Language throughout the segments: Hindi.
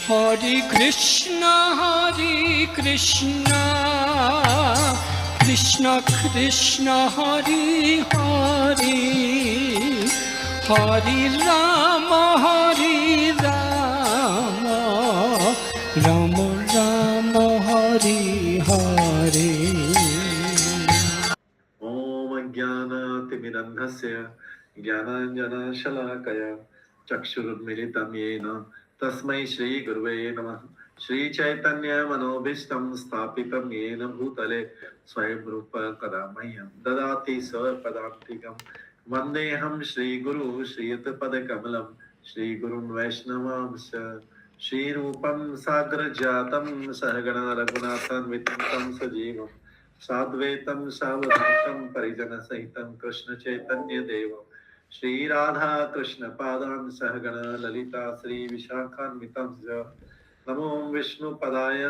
हरे कृष्णा कृष्ण कृष्ण हरे हरे, हरे राम राम राम हरे हरे। ओम ज्ञानतिमिरन्धस्य ज्ञानाञ्जनशलाकया चक्षुरुन्मीलितं येन तस्मै श्रीगुरुवे नमः। श्रीचैतन्यमनोभीष्टं स्थापितं येन भूतले स्वयं रूप कदा मह्यं ददाति स्वपदान्तिकं। वन्देऽहं श्रीगुरु श्रीयुतपदकमलं श्रीगुरुं वैष्णवांश्च। श्रीरूपं साग्रजातं सहगण रघुनाथान्वितं तं सजीवं साद्वैतं सावधूतं परिजनसहितं कृष्ण चैतन्य देवं श्री राधा कृष्ण पादान् सहगण ललिता श्री विशाखान्वितं च। नमो विष्णुपदाय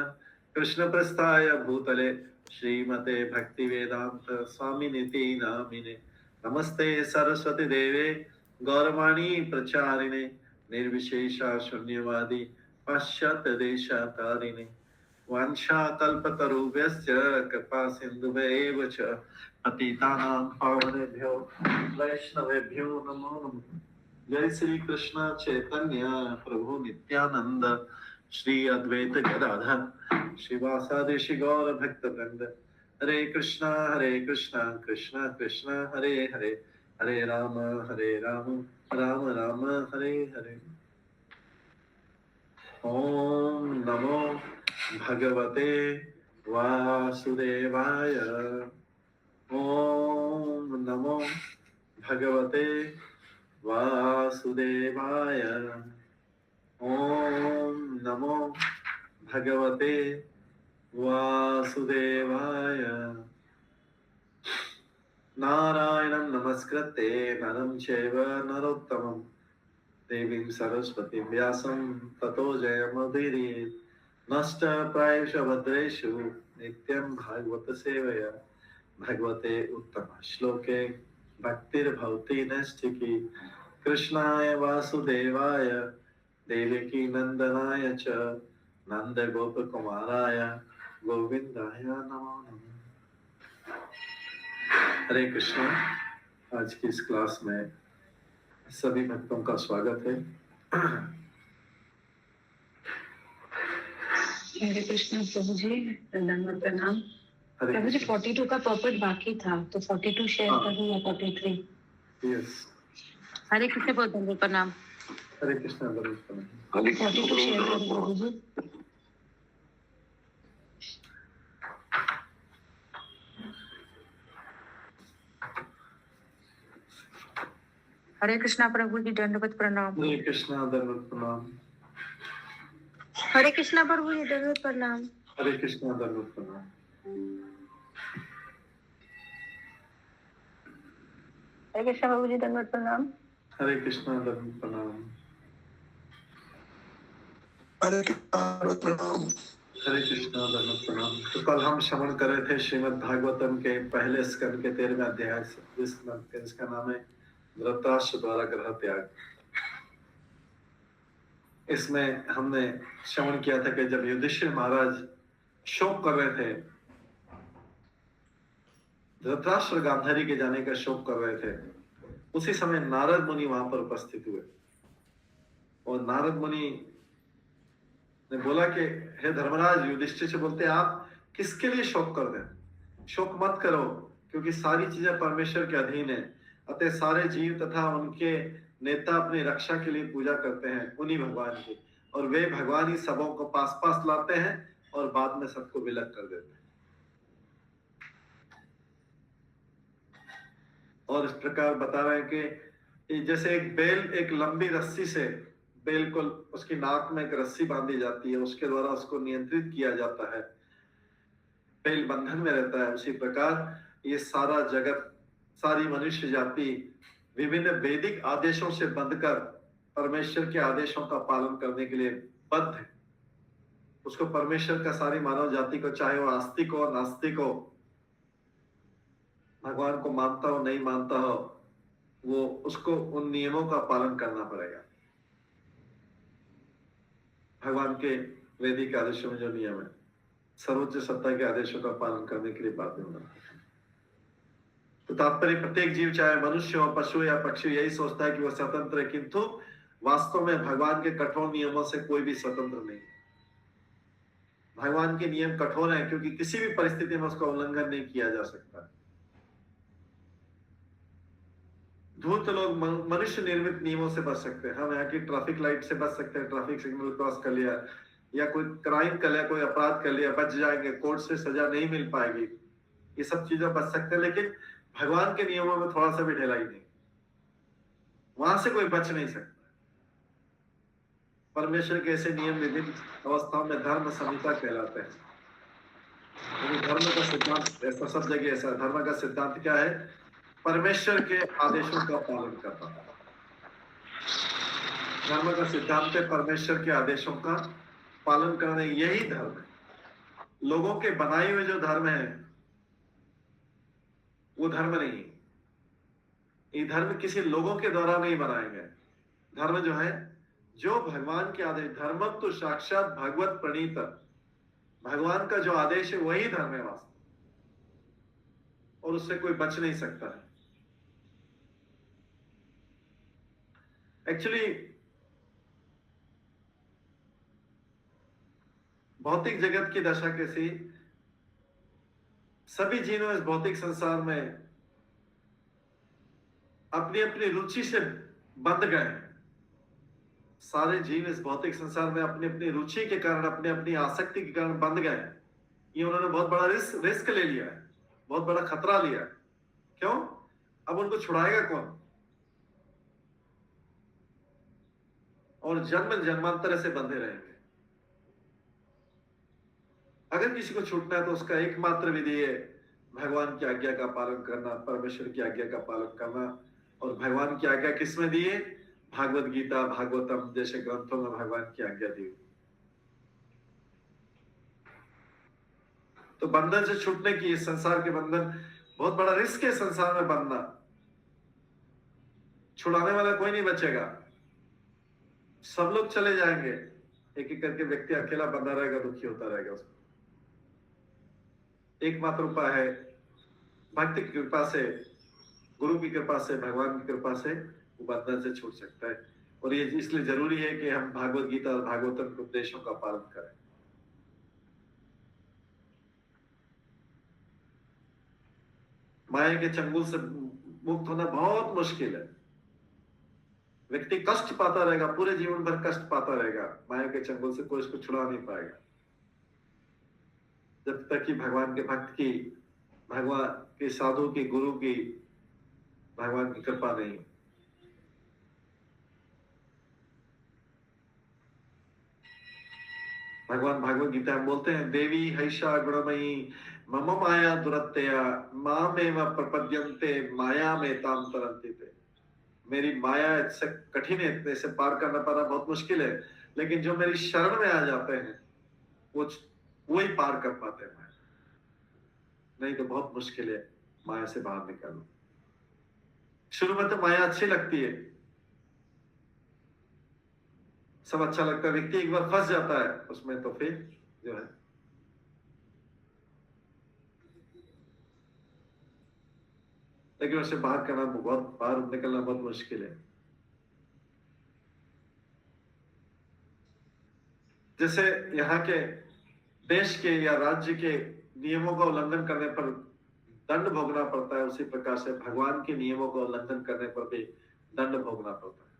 कृष्णप्रस्थाय भूतले श्रीमते भक्तिवेदांत स्वामिनिति नामिने। नमस्ते सरस्वती देवे गौरवाणी प्रचारिणे निर्विशेषा शून्यवादी पाश्चात्य देशतारिणे। वाञ्छाकल्पतरुभ्यश्च कृपा सिन्धुभ्येव च पतितानां पावनेभ्यो वैष्णवेभ्यो नमो नमः। जय श्री कृष्ण चैतन्य प्रभु नित्यानंद श्री अद्वैत गदाधर श्रीवासादि श्री गौर भक्त वृंद। हरे कृष्णा कृष्ण कृष्ण हरे हरे, हरे राम राम राम हरे हरे। ओम नमो भगवते वासुदेवाय। ओम नमो भगवते वासुदेवाय। ओम नमो भगवते वासुदेवाय। नारायणं नमस्कृत्य नरं चैव नरोत्तमं देवीं सरस्वतीं व्यासं ततो जयमुदीरयेत्। नष्टप्रायेषु भद्रेषु नित्यं भागवत सेवया भगवते उत्तम श्लोके भक्तिर्भवति नैष्ठिकी। कृष्णाय वासुदेवाय देवकी नंदनाय च नंद गोप कुमाराय गोविंदाय नमो नमः। हरे कृष्णा। आज की इस क्लास में सभी भक्तों का स्वागत है। हरे कृष्ण प्रभु जी, दंडवत प्रणाम। प्रभु जी 42 का पर्पट बाकी था, तो 42 शेयर करूं या 43? यस। हरे कृष्ण दंडवत प्रणाम। हरे कृष्ण दंडवत प्रणाम। 42 शेयर करूं प्रभु जी? हरे कृष्णा प्रभु जी, दंडवत प्रणाम। हरे कृष्णा दंडवत प्रणाम। हरे कृष्णा प्रभु जी, दंडवत प्रणाम। हरे कृष्णा दंडवत प्रणाम। हरे कृष्णा प्रभु जी, दंडवत प्रणाम। हरे कृष्णा दंडवत प्रणाम। हरे कृष्णा दंडवत प्रणाम। हरे कृष्णा दंडवत प्रणाम। तो कल हम श्रवण कर रहे थे श्रीमद् भागवतम के पहले स्कंद के 13वें अध्याय से, जिसका नाम है धृतराष्ट्र द्वारा ग्रह त्याग। इसमें हमने श्रवण किया था कि जब युधिष्ठिर महाराज शोक कर रहे थे, धृतराष्ट्र गांधारी के जाने का शोक कर रहे थे, उसी समय नारद मुनि वहां पर उपस्थित हुए और नारद मुनि ने बोला कि हे धर्मराज, युधिष्ठिर से बोलते आप किसके लिए शोक कर रहे हैं? शोक मत करो, क्योंकि सारी चीजें परमेश्वर के अधीन है। अतः सारे जीव तथा उनके नेता अपनी रक्षा के लिए पूजा करते हैं उन्हीं भगवान की, और वे भगवान ही सबों को पास पास लाते हैं और बाद में सबको विलग कर देते हैं। और इस प्रकार बता रहे हैं कि जैसे एक बेल एक लंबी रस्सी से बेल को उसकी नाक में एक रस्सी बांधी जाती है, उसके द्वारा उसको नियंत्रित किया जाता है, बेल बंधन में रहता है, उसी प्रकार ये सारा जगत, सारी मनुष्य जाति विभिन्न वैदिक आदेशों से बंधकर परमेश्वर के आदेशों का पालन करने के लिए बद्ध है। उसको परमेश्वर का सारी मानव जाति को, चाहे वो आस्तिक हो नास्तिक हो, भगवान को मानता हो नहीं मानता हो, वो उसको उन नियमों का पालन करना पड़ेगा। भगवान के वैदिक आदेशों में जो नियम है, सर्वोच्च सत्ता के आदेशों का पालन करने के लिए बाध्य होना। तो तात्पर्य प्रत्येक जीव, चाहे मनुष्य हो, पशु या पक्षी, यही सोचता है कि वह स्वतंत्र है, किंतु वास्तव में भगवान के कठोर नियमों से कोई भी स्वतंत्र नहीं है। भगवान के नियम कठोर हैं क्योंकि किसी भी परिस्थिति में उसका उल्लंघन नहीं किया जा सकता। धूर्त लोग मनुष्य निर्मित नियमों से बच सकते हैं। हम यहाँ की ट्रैफिक लाइट से बच सकते हैं, ट्रैफिक सिग्नल क्रॉस कर लिया या कोई क्राइम कर लिया, कोई अपराध कर लिया, बच जाएंगे, कोर्ट से सजा नहीं मिल पाएगी, ये सब चीजें बच सकते हैं। लेकिन भगवान के नियमों में थोड़ा सा भी ढिलाई नहीं, वहां से कोई बच नहीं सकता। परमेश्वर के ऐसे नियम विभिन्न अवस्थाओं में धर्म संहिता कहलाते हैं। धर्म का सिद्धांत ऐसा सब जगह ऐसा, धर्म का सिद्धांत क्या है? परमेश्वर के आदेशों का पालन करना। धर्म का सिद्धांत है परमेश्वर के आदेशों का पालन करना, यही धर्म है। लोगों के बनाए हुए जो धर्म है वो धर्म नहीं। ये धर्म किसी लोगों के द्वारा नहीं बनाए गए। धर्म जो है, जो भगवान के आदेश, धर्म तो साक्षात भगवत प्रणीत, भगवान का जो आदेश है वही धर्म है वास्तव, और उससे कोई बच नहीं सकता है। एक्चुअली भौतिक जगत की दशा कैसी, सभी जीव इस भौतिक संसार में अपनी अपनी रुचि से बंध गए। सारे जीव इस भौतिक संसार में अपनी अपनी रुचि के कारण, अपनी अपनी आसक्ति के कारण बंध गए। ये उन्होंने बहुत बड़ा रिस्क ले लिया है, बहुत बड़ा खतरा लिया। क्यों? अब उनको छुड़ाएगा कौन? और जन्म जन्मांतर से बंधे रहेंगे। अगर किसी को छूटना है तो उसका एकमात्र विधि है भगवान की आज्ञा का पालन करना, परमेश्वर की आज्ञा का पालन करना। और भगवान की आज्ञा किसमें दी है? भागवत गीता, भागवतम जैसे ग्रंथों में भगवान की आज्ञा दी। तो बंधन से छूटने की, इस संसार के बंधन बहुत बड़ा रिस्क है। संसार में बंधना, छुड़ाने वाला कोई नहीं बचेगा, सब लोग चले जाएंगे। एक एक करके व्यक्ति अकेला बंधा रहेगा, दुखी होता रहेगा। उसको एकमात्र उपाय है भक्ति की कृपा से, गुरु की कृपा से, भगवान की कृपा से वो बंधन से छूट सकता है। और ये इसलिए जरूरी है कि हम भागवत गीता और भागवतम के उपदेशों का पालन करें। माया के चंगुल से मुक्त होना बहुत मुश्किल है। व्यक्ति कष्ट पाता रहेगा, पूरे जीवन भर कष्ट पाता रहेगा। माया के चंगुल से कोई इसको छुड़ा नहीं पाएगा जब तक कि भगवान के भक्त की, भगवान के साधु की, गुरु की, भगवान की कृपा नहीं। भगवान भागवत गीता में बोलते हैं, देवी हैषा गुणमयी मम माया दुरत्यया मामेव प्रपद्यन्ते माया में ताम तरन्ति ते। मेरी माया इससे कठिन है, इतने से पार करना पाना बहुत मुश्किल है, लेकिन जो मेरी शरण में आ जाते हैं वो ही पार कर पाते हैं। नहीं तो बहुत मुश्किल है माया से बाहर निकलना। शुरू में तो माया अच्छी लगती है, सब अच्छा लगता है। व्यक्ति एक बार फंस जाता है उसमें तो फिर जो है लेकिन उससे बाहर करना, बहुत बाहर निकलना बहुत मुश्किल है। जैसे यहाँ के देश के या राज्य के नियमों का उल्लंघन करने पर दंड भोगना पड़ता है, उसी प्रकार से भगवान के नियमों का उल्लंघन करने पर भी दंड भोगना पड़ता है।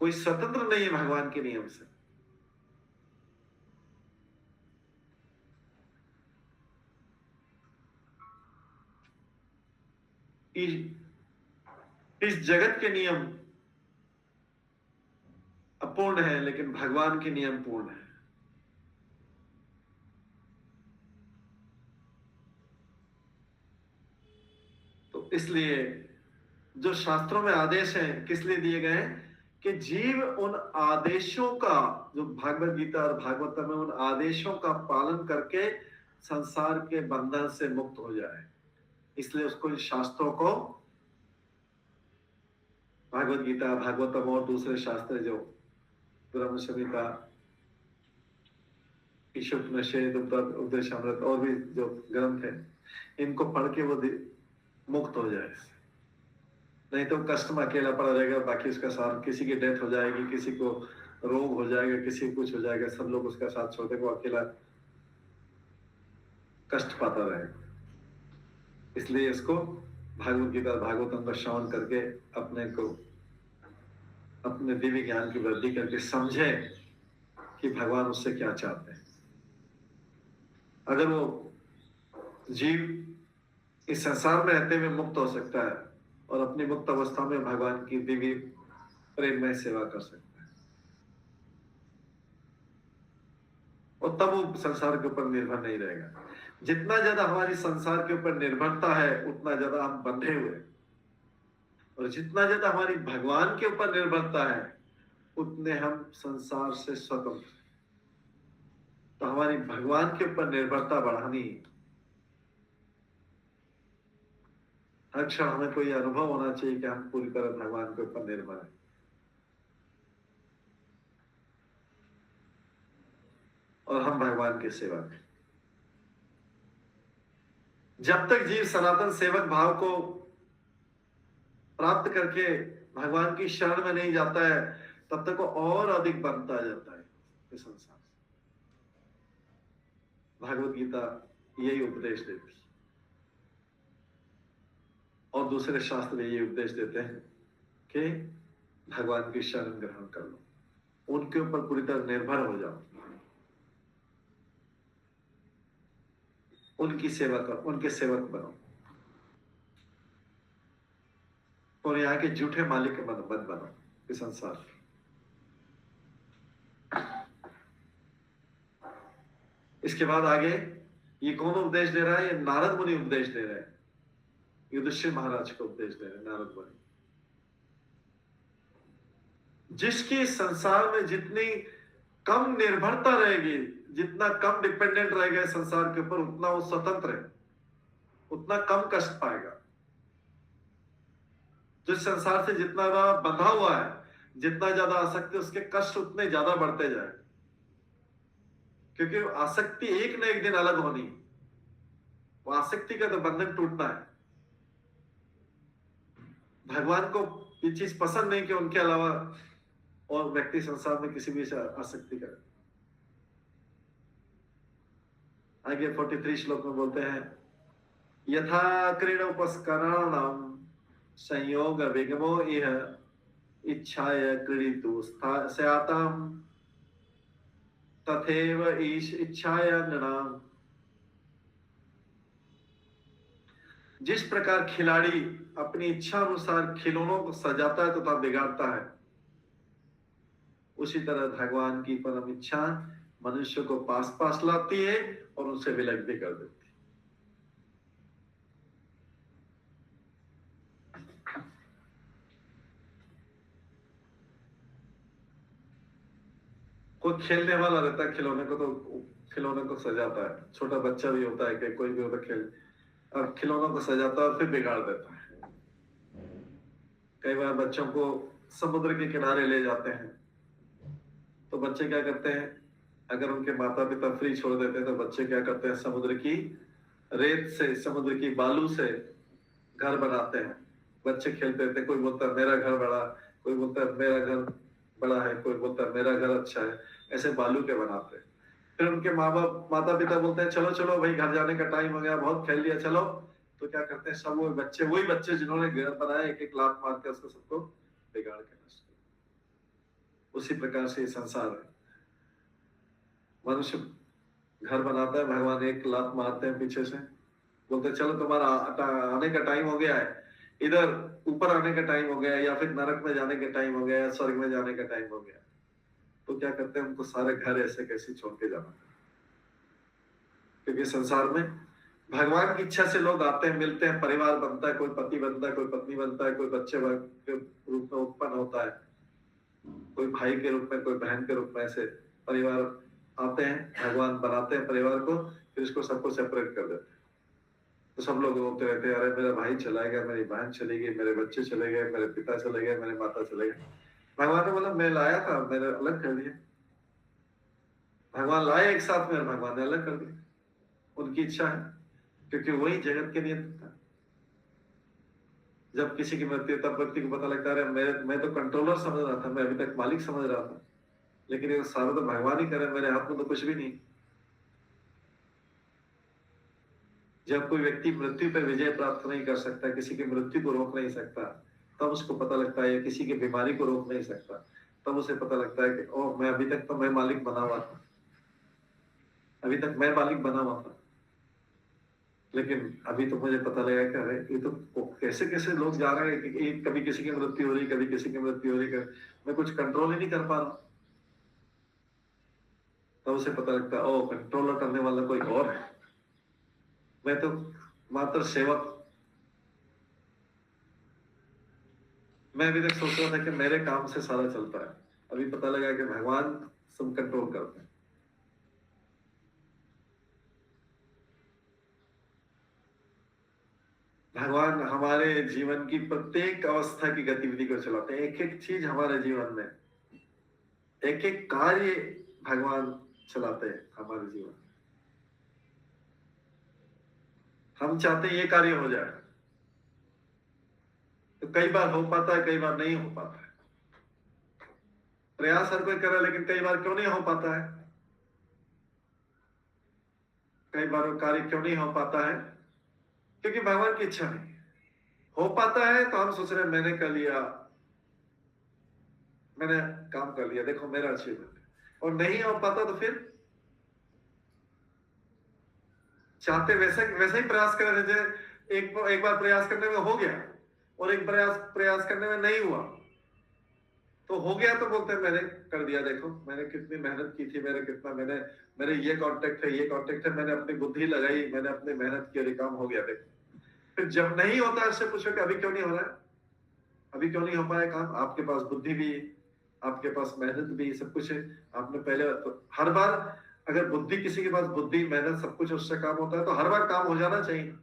कोई स्वतंत्र नहीं है भगवान के नियम से। इस जगत के नियम अपूर्ण है, लेकिन भगवान के नियम पूर्ण है। तो इसलिए जो शास्त्रों में आदेश हैं किस लिए दिए गए हैं? कि जीव उन आदेशों का, जो भागवत गीता और भागवतम में उन आदेशों का पालन करके संसार के बंधन से मुक्त हो जाए। इसलिए उसको इन शास्त्रों को, भागवत गीता, भागवतम और दूसरे शास्त्र जो ब्रह्म संहिता, ईशोपनिषद, उपदेशामृत और भी जो ग्रंथ है, इनको पढ़ के वो मुक्त हो जाए। नहीं तो कष्ट में अकेला पड़ा रहेगा, बाकी उसका साथ, किसी की डेथ हो जाएगी, किसी को रोग हो जाएगा, किसी को कुछ हो जाएगा, सब लोग उसका साथ छोड़ देंगे, वो अकेला कष्ट पाता रहेगा। इसलिए इसको भागवत गीता, भागवतम का श्रवण करके अपने को, अपने दिव्य ज्ञान की वृद्धि करके समझे कि भगवान उससे क्या चाहते हैं। अगर वो जीव इस संसार में रहते हुए मुक्त हो सकता है और अपनी मुक्त अवस्था में भगवान की दिव्य प्रेम में सेवा कर सकता है, और तब वो संसार के ऊपर निर्भर नहीं रहेगा। जितना ज्यादा हमारी संसार के ऊपर निर्भरता है, उतना ज्यादा हम बंधे हुए, और जितना ज्यादा हमारी भगवान के ऊपर निर्भरता है, उतने हम संसार से स्वतंत्र। तो हमारी भगवान के ऊपर निर्भरता बढ़ानी, हर क्षण हमें कोई अनुभव होना चाहिए कि हम पूरी तरह भगवान के ऊपर निर्भर हैं। और हम भगवान की सेवा में, जब तक जीव सनातन सेवक भाव को प्राप्त करके भगवान की शरण में नहीं जाता है, तब तक वो और अधिक बनता जाता है इस संसार से। भागवत गीता यही उपदेश देती है, और दूसरे शास्त्र यही उपदेश देते हैं कि भगवान की शरण ग्रहण कर लो, उनके ऊपर पूरी तरह निर्भर हो जाओ, उनकी सेवा करो, उनके सेवक बनो, और यहाँ के झूठे मालिक के मत बनो इस संसार। इसके बाद आगे ये कौन उपदेश दे रहा है? ये नारद मुनि उपदेश दे रहे हैं, युधिष्ठिर महाराज को उपदेश दे रहे हैं नारद मुनि। जिसकी संसार में जितनी कम निर्भरता रहेगी, जितना कम डिपेंडेंट रहेगा संसार के ऊपर, उतना वो स्वतंत्र है, उतना कम कष्ट पाएगा। जिस संसार से जितना ज्यादा बंधा हुआ है, जितना ज्यादा आसक्ति, उसके कष्ट उतने ज्यादा बढ़ते जाए, क्योंकि आसक्ति एक न एक दिन अलग होनी। वो आसक्ति का तो बंधन टूटना है। भगवान को ये चीज पसंद नहीं कि उनके अलावा और व्यक्ति संसार में किसी भी आसक्ति करे। आगे 43 श्लोक में बोलते हैं, यथा क्रीडोपस्कराणाम संयोग विगमो इह इच्छाय क्रीडितु स्याताम तथैव ईश इच्छाय नृणाम। जिस प्रकार खिलाड़ी अपनी इच्छा अनुसार खिलौनों को सजाता है तथा बिगाड़ता है, उसी तरह भगवान की परम इच्छा मनुष्य को पास पास लाती है और उनसे विलग भी कर देती है। कोई खेलने वाला रहता है खिलौने को, तो खिलौने को सजाता है। छोटा बच्चा भी होता है कि कोई भी होता है, खेल और खिलौनों को सजाता है और फिर बिगाड़ देता है। कई बार बच्चों को समुद्र के किनारे ले जाते हैं, तो बच्चे क्या करते हैं, अगर उनके माता पिता फ्री छोड़ देते हैं, तो बच्चे क्या करते हैं, समुद्र की रेत से, समुद्र की बालू से घर बनाते हैं। बच्चे खेलते रहते हैं, कोई बोलता है मेरा घर बड़ा, कोई बोलता है मेरा घर बड़ा है, कोई बोलता है मेरा घर अच्छा है, ऐसे बालू के बनाते हैं। फिर उनके माँ बाप, माता पिता बोलते हैं चलो चलो भाई घर जाने का टाइम हो गया, बहुत खेल लिया चलो। तो क्या करते हैं, सब वही बच्चे जिन्होंने घर बनाया, एक एक लात मार के उसको सबको बिगाड़ के नष्ट कर। उसी प्रकार से संसार है। मनुष्य घर बनाता है, भगवान एक लात मारते हैं पीछे से, बोलते हैं चलो तुम्हारा आने का टाइम हो गया है, इधर ऊपर आने का टाइम हो गया, या फिर नरक में जाने का टाइम हो गया, या स्वर्ग में जाने का टाइम हो गया। तो क्या करते हैं, उनको सारे घर ऐसे कैसे छोड़ के जाना। क्योंकि संसार में भगवान की इच्छा से लोग आते हैं, मिलते हैं, परिवार बनता है, कोई पति बनता है, कोई पत्नी बनता है, कोई बच्चे के रूप में उत्पन्न होता है, कोई भाई के रूप में, कोई बहन के रूप में, ऐसे परिवार आते हैं, भगवान बनाते हैं परिवार को, फिर इसको सबको सेपरेट कर देते हैं। तो सब लोग बोलते रहते हैं अरे मेरा भाई चला गया, मेरी बहन चली गई, मेरे बच्चे चले गए, मेरे पिता चले गए, मेरे माता चले गए। भगवान ने बोला मैं लाया था, मैंने अलग कर दिया। भगवान लाए एक साथ में, भगवान ने अलग कर दिया। उनकी इच्छा है, क्योंकि वही जगत के नियंता है। जब किसी की मृत्यु, तब व्यक्ति को पता लगता है मैं तो कंट्रोलर समझ रहा था, मैं अभी तक मालिक समझ रहा था, लेकिन ये सारा तो भगवान ही करे, मेरे हाथ में तो कुछ भी नहीं। जब कोई व्यक्ति मृत्यु पर विजय प्राप्त नहीं कर सकता, किसी की मृत्यु को रोक नहीं सकता, तब उसको पता लगता है, किसी की बीमारी को रोक नहीं सकता, तब उसे पता लगता है कि ओह, मैं अभी तक तो मैं मालिक बना हुआ था, अभी तक मैं मालिक बना हुआ था, लेकिन अभी तो मुझे पता लगा कि अरे ये तो कैसे कैसे लोग जा रहे हैं कि कभी किसी की मृत्यु हो रही, कभी किसी की मृत्यु हो रही, मैं कुछ कंट्रोल ही नहीं कर पा रहा। तब उसे पता लगता है ओ, कंट्रोल करने वाला कोई और है, मैं तो मात्र सेवक। मैं अभी तक सोच रहा था कि मेरे काम से सारा चलता है, अभी पता लगा कि भगवान सब कंट्रोल करते हैं। भगवान हमारे जीवन की प्रत्येक अवस्था की गतिविधि को चलाते हैं। एक एक चीज हमारे जीवन में, एक एक कार्य भगवान चलाते हैं हमारे जीवन में। हम चाहते हैं ये कार्य हो जाए, तो कई बार हो पाता है, कई बार नहीं हो पाता है। प्रयास हर कोई करे, लेकिन कई बार क्यों नहीं हो पाता है? कई बार वो कार्य क्यों नहीं हो पाता है? क्योंकि भगवान की इच्छा नहीं। हो पाता है तो हम सोच रहे हैं मैंने कर लिया, मैंने काम कर लिया, देखो मेरा अचीवमेंट है। और नहीं हो पाता तो फिर चाहते वैसे वैसे ही प्रयास कर रहे थे। एक बार प्रयास करने में हो गया और एक प्रयास करने में नहीं हुआ, तो हो गया तो बोलते हैं मैंने कर दिया, देखो मैंने कितनी मेहनत की थी, मेरे ये कांटेक्ट है, ये कांटेक्ट है, मैंने अपनी बुद्धि लगाई, मैंने अपनी मेहनत की और ये काम हो गया, देखो। फिर जब नहीं होता उससे पूछो कि अभी क्यों नहीं हो रहा है, अभी क्यों नहीं हो पाया काम? आपके पास बुद्धि भी, आपके पास मेहनत भी, सब कुछ है। आपने पहले तो हर बार अगर बुद्धि, किसी के पास बुद्धि, मेहनत, सब कुछ उससे काम होता है, तो हर बार काम हो जाना चाहिए।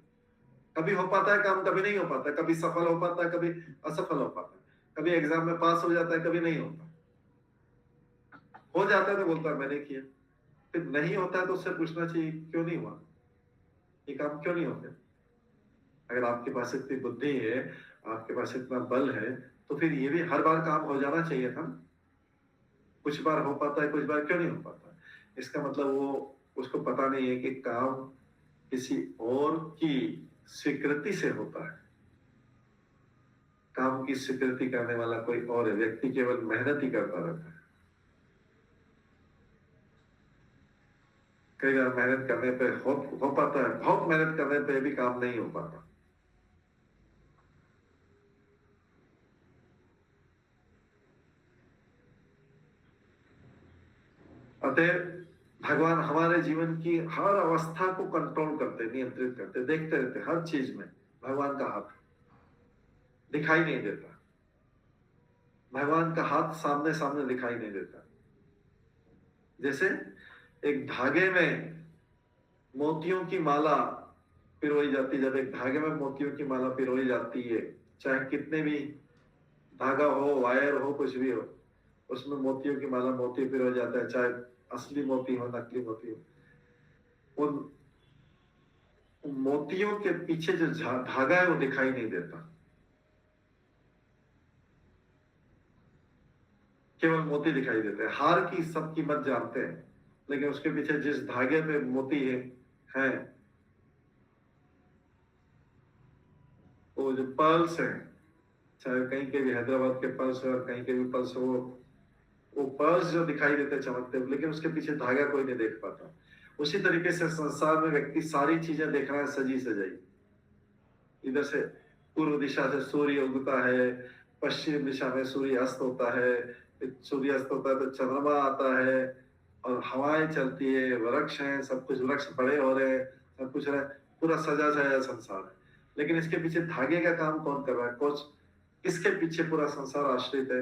कभी हो पाता है काम, कभी नहीं हो पाता, कभी सफल हो पाता है, कभी असफल हो पाता है, कभी एग्जाम में पास हो जाता है, कभी नहीं होता। हो जाता है तो बोलता है मैंने किया, फिर नहीं होता है तो उससे पूछना चाहिए क्यों नहीं हुआ, ये काम क्यों नहीं होता। अगर आपके पास इतनी बुद्धि है, आपके पास इतना बल है, तो फिर ये भी हर बार काम हो जाना चाहिए था। कुछ बार हो पाता है, कुछ बार क्यों नहीं हो पाता? इसका मतलब वो, उसको पता नहीं है कि काम किसी और की स्वीकृति से होता है। काम की स्वीकृति करने वाला कोई और है, व्यक्ति केवल मेहनत ही करता रहता है। कई बार मेहनत करने पे हो पाता है, बहुत मेहनत करने पे भी काम नहीं हो पाता। अतः भगवान हमारे जीवन की हर अवस्था को कंट्रोल करते, नियंत्रित करते, देखते रहते। हर चीज में भगवान का हाथ दिखाई नहीं देता, भगवान का हाथ सामने सामने दिखाई नहीं देता। जैसे एक धागे में मोतियों की माला पिरोई जाती है, जब एक धागे में मोतियों की माला पिरोई जाती है, चाहे कितने भी धागा हो, वायर हो, कुछ भी हो, उसमें मोतियों की माला, मोती पिरो जाता है, चाहे असली मोती हो, नकली मोती हो। उन मोतियों के पीछे जो धागा है वो दिखाई नहीं देता, केवल मोती दिखाई देते हैं। हार की सब कीमत जानते हैं, लेकिन उसके पीछे जिस धागे पे मोती है वो जो पर्ल्स है, चाहे कहीं के भी हैदराबाद के पर्ल्स और कहीं के भी पर्ल्स, वो पर्ल्स जो दिखाई देते चमकते, लेकिन उसके पीछे धागा कोई नहीं देख पाता। उसी तरीके से संसार में व्यक्ति सारी चीजें देख रहा है सजी सजाई। इधर से पूर्व दिशा से सूर्य उगता है, पश्चिम दिशा में सूर्य अस्त होता है, सूर्य अस्त होता है तो चंद्रमा आता है, और हवाएं चलती है, वृक्ष हैं, सब कुछ वृक्ष बड़े हो रहे हैं, सब कुछ है, पूरा सजा सजा संसार है। लेकिन इसके पीछे धागे का काम कौन कर रहा है, कुछ किसके पीछे पूरा संसार आश्रित है,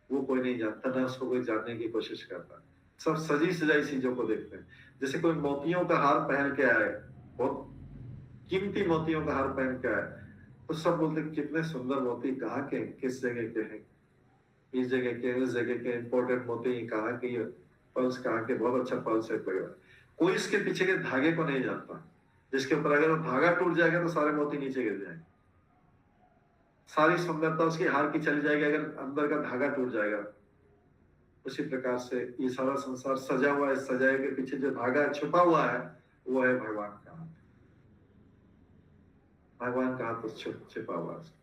वो कोई नहीं जानता, ना उसको कोई जानने की कोशिश करता। सब सजी सजाई चीजों को देखते हैं। जैसे कोई मोतियों का हार पहन के आए, बहुत कीमती मोतियों का हार पहन के आए, तो सब बोलते कितने सुंदर मोती, कहाँ के, किस जगह के हैं, इस जगह के उस जगह के इंपॉर्टेंट मोती कहाँ के, ये पल्स कहाँ के, बहुत अच्छा पल्स है वगैरह। कोई इसके पीछे के धागे को नहीं जानता, जिसके ऊपर अगर वो धागा टूट जाएगा तो सारे मोती नीचे गिर जाएंगे, सारी सुंदरता उसकी हार की चली जाएगी अगर अंदर का धागा टूट जाएगा। उसी प्रकार से ये सारा संसार सजा हुआ है, सजाए के पीछे जो धागा छुपा हुआ है वो है भगवान का हाथ। भगवान का हाथ छिपा हुआ है,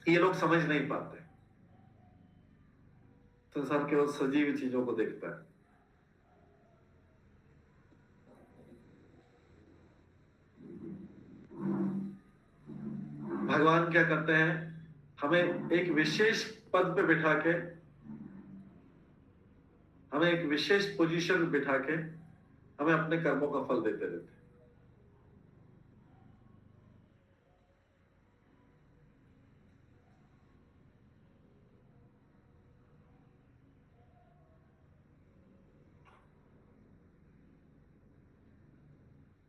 ये लोग समझ नहीं पाते। संसार केवल सजीव चीजों को देखता है। भगवान क्या करते हैं, हमें एक विशेष पद पे बिठा के, हमें एक विशेष पोजीशन पे बिठा के हमें अपने कर्मों का फल देते रहते हैं।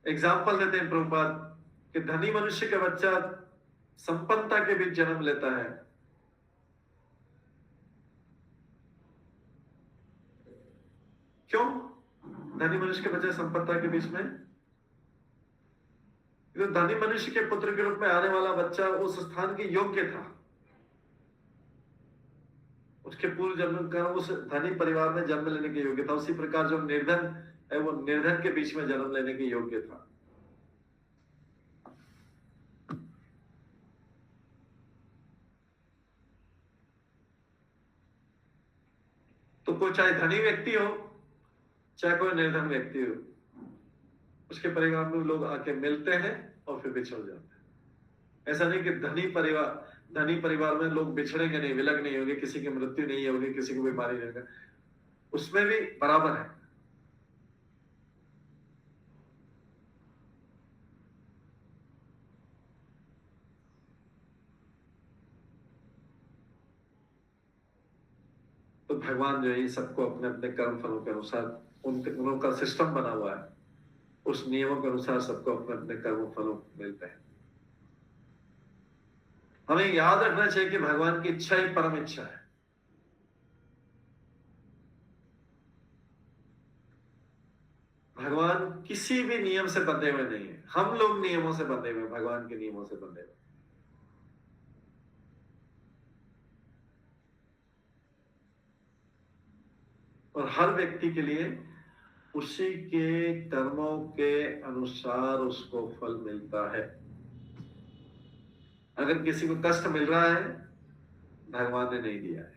एग्जाम्पल देते हैं प्रभुपाद कि धनी मनुष्य का बच्चा संपन्नता के बीच जन्म लेता है, क्यों? धनी मनुष्य के बच्चे संपन्नता के बीच में, तो धनी मनुष्य के पुत्र के रूप में आने वाला बच्चा उस स्थान के योग्य था, उसके पूर्व जन्म का उस धनी परिवार में जन्म लेने के योग्य था। उसी प्रकार जो निर्धन है वो निर्धन के बीच में जन्म लेने के योग्य था। तो कोई चाहे धनी व्यक्ति हो चाहे कोई निर्धन व्यक्ति हो, उसके परिवार में लोग आके मिलते हैं और फिर बिछड़ जाते हैं। ऐसा नहीं कि धनी परिवार में लोग बिछड़ेंगे नहीं, विलग नहीं होंगे, किसी की मृत्यु नहीं होगी, किसी को बीमारी नहीं होगी, उसमें भी बराबर है। तो भगवान जो है सबको अपने अपने कर्म फलों के अनुसार उनका सिस्टम बना हुआ है, उस नियमों के अनुसार सबको अपने अपने कर्म फलों मिलते हैं। हमें याद रखना चाहिए कि भगवान की इच्छा ही परम इच्छा है। भगवान किसी भी नियम से बंधे हुए नहीं है, हम लोग नियमों से बंधे हुए, भगवान के नियमों से बंधे हुए। और हर व्यक्ति के लिए उसी के कर्मों के अनुसार उसको फल मिलता है। अगर किसी को कष्ट मिल रहा है, भगवान ने नहीं दिया है,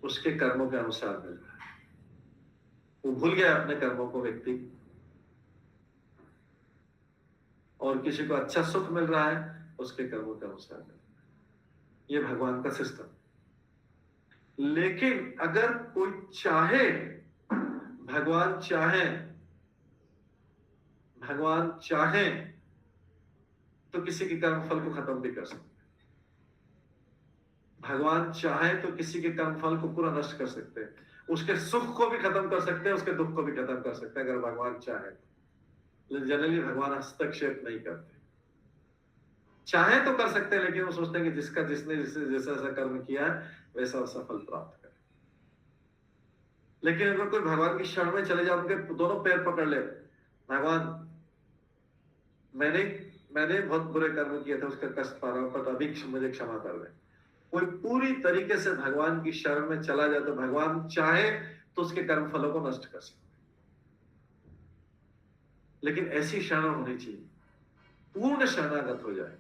उसके कर्मों के अनुसार मिल रहा है। वो भूल गया अपने कर्मों को व्यक्ति, और किसी को अच्छा सुख मिल रहा है, उसके कर्मों के अनुसार मिल रहा है। ये भगवान का सिस्टम। लेकिन अगर कोई चाहे, भगवान चाहे तो किसी के कर्म फल को खत्म भी कर सकते हैं। भगवान चाहे तो किसी के कर्म फल को पूरा नष्ट कर सकते हैं, उसके सुख को भी खत्म कर सकते हैं, उसके दुख को भी खत्म कर सकते हैं, अगर भगवान चाहे। जनरली भगवान हस्तक्षेप नहीं करते। चाहे तो कर सकते हैं, लेकिन वो सोचते हैं कि जिसने जैसा कर्म किया है वैसा वैसा फल प्राप्त करे। लेकिन अगर कोई भगवान की शरण में चले जाए, उनके दोनों पैर पकड़ ले, भगवान मैंने बहुत बुरे कर्म किए थे, उसका कष्ट पा रहा हूं, पर अभी मुझे क्षमा कर दे। कोई पूरी तरीके से भगवान की शरण में चला जाए तो भगवान चाहे तो उसके कर्म फलों को नष्ट कर सकते। लेकिन ऐसी शरण होनी चाहिए, पूर्ण शरणागत हो जाए।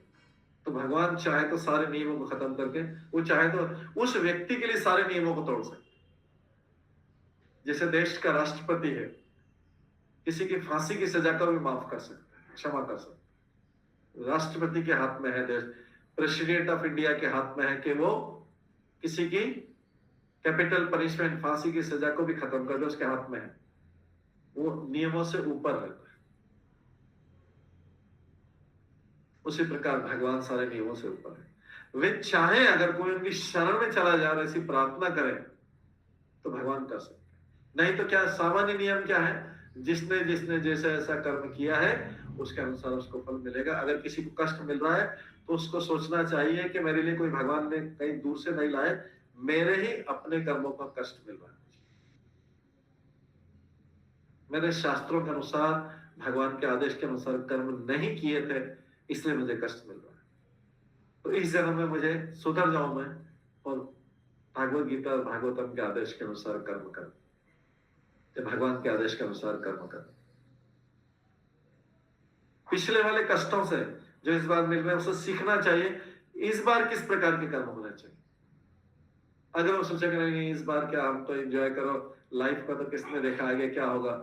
तो भगवान चाहे तो सारे नियमों को खत्म करके, वो चाहे तो उस व्यक्ति के लिए सारे नियमों को तोड़ सकते। जैसे देश का राष्ट्रपति है, किसी की फांसी की सजा को भी माफ कर सकता है, क्षमा कर सकता है। राष्ट्रपति के हाथ में है देश, प्रेसिडेंट ऑफ इंडिया के हाथ में है कि वो किसी की कैपिटल पनिशमेंट, फांसी की सजा को भी खत्म कर दे, उसके हाथ में है। वो नियमों से ऊपर रहता है। उसी प्रकार भगवान सारे नियमों से ऊपर है। वे चाहे अगर कोई उनकी शरण में चला जा रहा, ऐसी प्रार्थना करे तो भगवान कर सकते हैं। नहीं तो क्या सामान्य नियम क्या है, जिसने जैसा ऐसा कर्म किया है उसके अनुसार उसको फल मिलेगा। अगर किसी को कष्ट मिल रहा है तो उसको सोचना चाहिए कि मेरे लिए कोई भगवान ने कहीं दूर से नहीं लाए, मेरे ही अपने कर्मों का कष्ट मिल रहा है। मैंने शास्त्रों के अनुसार, भगवान के आदेश के अनुसार कर्म नहीं किए थे, इसलिए मुझे कष्ट मिल रहा है। तो इस जन्म में मुझे सुधर जाऊं मैं, और भागवत गीता और भागवतम के आदेश के अनुसार कर्म कर, भगवान के आदेश के अनुसार कर्म कर। पिछले वाले कष्टों से जो इस बार मिल रहे हैं उसे सीखना चाहिए, इस बार किस प्रकार के कर्म होने चाहिए। अगर वो सोचेगा नहीं इस बार क्या, हम तो एंजॉय करो लाइफ का, तो किसने देखा आगे क्या होगा,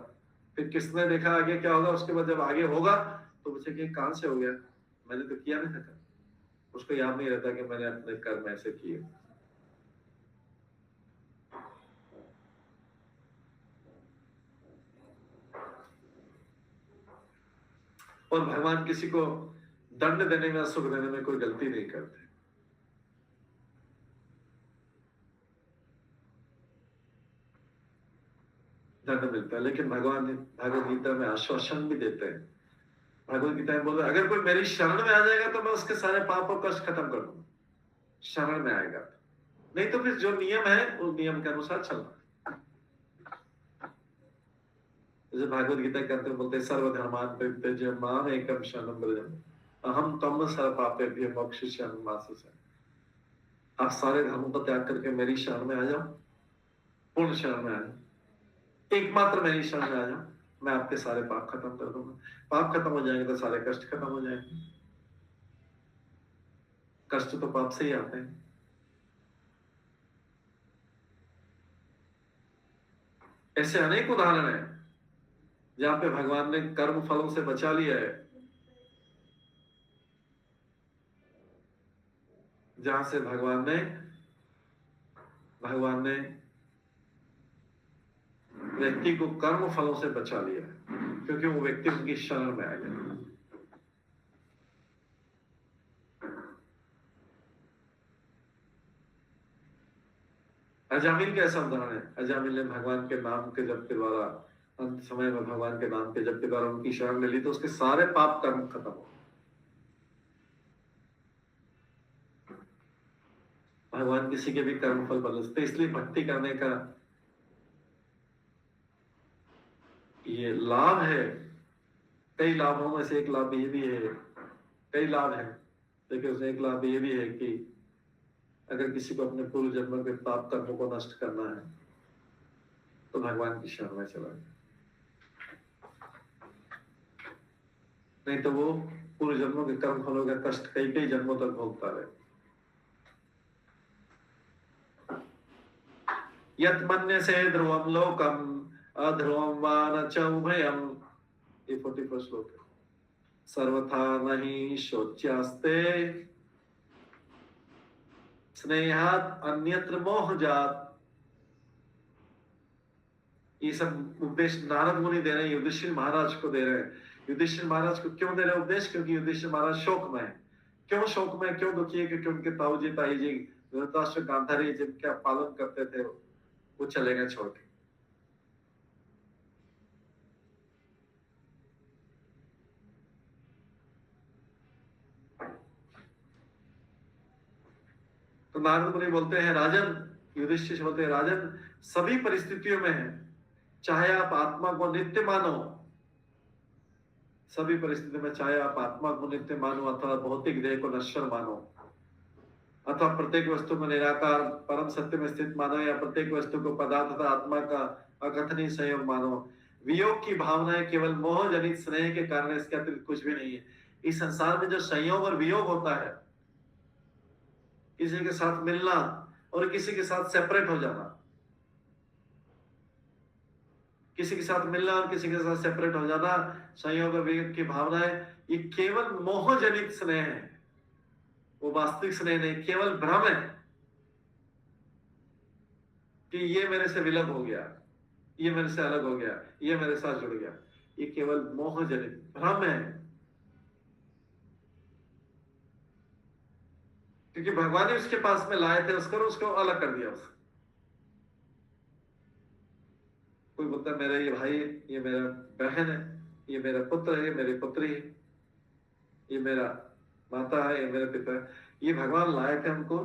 फिर किसने देखा आगे क्या होगा, उसके बाद जब आगे होगा तो पूछे कि कहां से हो गया, मैंने तो किया नहीं था। उसको याद नहीं रहता कि मैंने अपने कर्म ऐसे किए। और भगवान किसी को दंड देने में, सुख देने में कोई गलती नहीं करते। दंड मिलता है, लेकिन भगवान भगवत गीता में आश्वासन भी देते हैं। भगवत गीता में बोल रहे अगर कोई मेरी शरण में आ जाएगा तो मैं उसके सारे पाप और कष्ट खत्म कर दूंगा। शरण में आएगा, नहीं तो फिर जो नियम है उस नियम के अनुसार चलना। जैसे भागवत गीता के अंदर बोलते हैं सर्वधर्मान परित्यज्य माम एकम शरणं व्रज अहम त्वं सर्व पापेभ्यो मोक्षयिष्यामि मा शुचः। आप सारे धर्मों का त्याग करके मेरी शरण में आ जाओ, पूर्ण शरण में आ जाओ, एकमात्र मेरी शरण में आ जाओ, मैं आपके सारे पाप खत्म कर दूंगा। पाप खत्म हो जाएंगे तो सारे कष्ट खत्म हो जाएंगे। कष्ट तो पाप से ही आते हैं। ऐसे अनेक उदाहरण हैं जहां पे भगवान ने कर्म फलों से बचा लिया है, जहां से भगवान ने व्यक्ति को कर्म फलों से बचा लिया है, क्योंकि वो व्यक्ति उनकी शरण में आ गया। अजामिल का ऐसा उदाहरण है। अजामिल ने भगवान के नाम के जप के द्वारा, अंत समय में भगवान के नाम के जप के द्वारा उनकी शरण ले ली, तो उसके सारे पाप कर्म खत्म हो। भगवान किसी के भी कर्म फल बदलते, इसलिए भक्ति करने का ये लाभ है। कई लाभों में से एक लाभ ये भी है, कई लाभ है, लेकिन उसमें एक लाभ ये भी है कि अगर किसी को अपने पूर्व जन्म के पाप कर्मों को नष्ट करना है तो भगवान की शरण में चला जाए, नहीं तो वो पूर्व जन्मों के कर्म फलों का कष्ट कई कई जन्मों तक भोगता रहे। यत् मन्यसे ध्रुवं लोकम अध्रुवं वा न च उभयम्, ये 41 श्लोक है। सर्वथा नहीं शोच्यास्ते स्नेहात् अन्यत्र मोहजात्। ये सब उपदेश नारद मुनि दे रहे हैं, युधिष्ठिर महाराज को दे रहे हैं। युधिष्ठिर महाराज को क्यों दे रहे हैं उपदेश? क्योंकि युधिष्ठिर महाराज शोक में है। क्यों शोक में, क्यों दुखी है? क्योंकि उनके ताऊजी ताई जी धृतराष्ट्र गांधारी जिनका पालन करते थे वो चले गए छोड़ के। तो नारद मुनि बोलते हैं राजन, युधिष्ठिर से बोलते हैं राजन, सभी परिस्थितियों में है, चाहे आप आत्मा को नित्य मानो, सभी परिस्थितियों में चाहे आप आत्मा को नित्य मानो अथवा भौतिक देह को नश्वर मानो, अथवा प्रत्येक वस्तु को निराकार परम सत्य में स्थित मानो, या प्रत्येक वस्तु को पदार्थ तथा आत्मा का अकथनीय संयोग मानो, वियोग की भावनाएं केवल मोह जनित स्नेह के कारण, इसके अतिरिक्त कुछ भी नहीं है। इस संसार में जो संयोग और वियोग होता है, किसी के साथ मिलना और किसी के साथ सेपरेट हो जाना, किसी के साथ मिलना और किसी के साथ सेपरेट हो जाना, संयोग और वियोग की भावनाएं, ये केवल मोह जनित स्नेह है, वो वास्तविक स्नेह नहीं, केवल भ्रम है कि ये मेरे से विलग हो गया, ये मेरे से अलग हो गया, ये मेरे साथ जुड़ गया। ये केवल मोह जनित भ्रम है, क्योंकि भगवान ने उसके पास में लाए थे उसको अलग कर दिया। उसको कोई बोलता है मेरा ये भाई है, ये मेरा बहन है, ये मेरा पुत्र है, ये मेरी पुत्री है, ये मेरा माता है, ये मेरे पिता है। ये भगवान लाए थे हमको,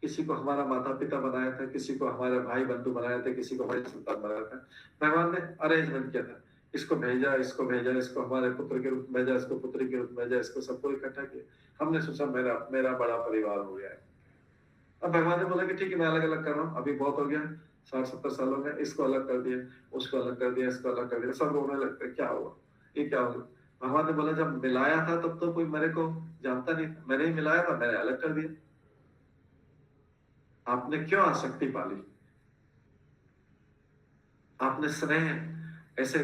किसी को हमारा माता पिता बनाया था, किसी को हमारे भाई बंधु बनाया था, किसी को हमारी संतान बनाया था। भगवान ने अरेंजमेंट किया था, इसको भेजा, इसको भेजा, इसको हमारे पुत्र के रूप में भेजा, इसको पुत्री के रूप में भेजा, इसको सबको इकट्ठा किया। हमने सोचा मेरा मेरा बड़ा परिवार हो गया है। अब भगवान ने बोला कि ठीक है, मैं अलग अलग कर रहा हूँ, अभी बहुत हो गया, 60-70 सालों में इसको अलग कर दिया, उसको अलग कर दिया, इसको अलग कर दिया, सब रोने लगते क्या हुआ, ये क्या हुआ। भगवान ने बोला जब मिलाया था तब तो कोई मेरे को जानता नहीं था, मैंने ही मिलाया था, मैंने अलग कर दिया। आपने क्यों आसक्ति पाली, आपने स्नेह, ऐसे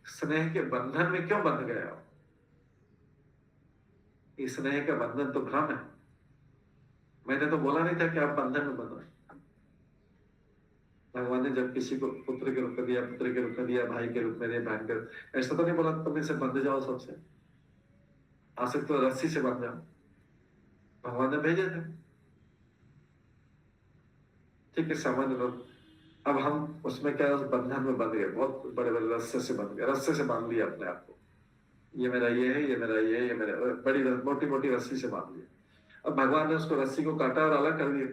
स्नेह के बंधन में क्यों बंध गए आप। ये स्नेह का बंधन तो भ्रम है। मैंने तो बोला नहीं था कि आप बंधन में बंधो। भगवान ने जब किसी को पुत्र के रूप में दिया, पुत्र के रूप में दिया, भाई के रूप में दिया, बहन के, ऐसा तो नहीं बोला तुम इसे बंध जाओ सबसे, आसक्त तो रस्सी से बंध जाओ। भगवान ने भेजे थे, ठीक है, समझ लो। अब हम उसमें क्या, उस बंधन में बंध गए, बहुत बड़े बड़े रस्से से बंध गए, रस्से से बांध लिया अपने आप को। ये मेरा ये है, ये मेरा ये है, ये मेरा, बड़ी मोटी मोटी रस्सी से बांध लिया। अब भगवान ने उसको रस्सी को काटा और अलग कर दिया,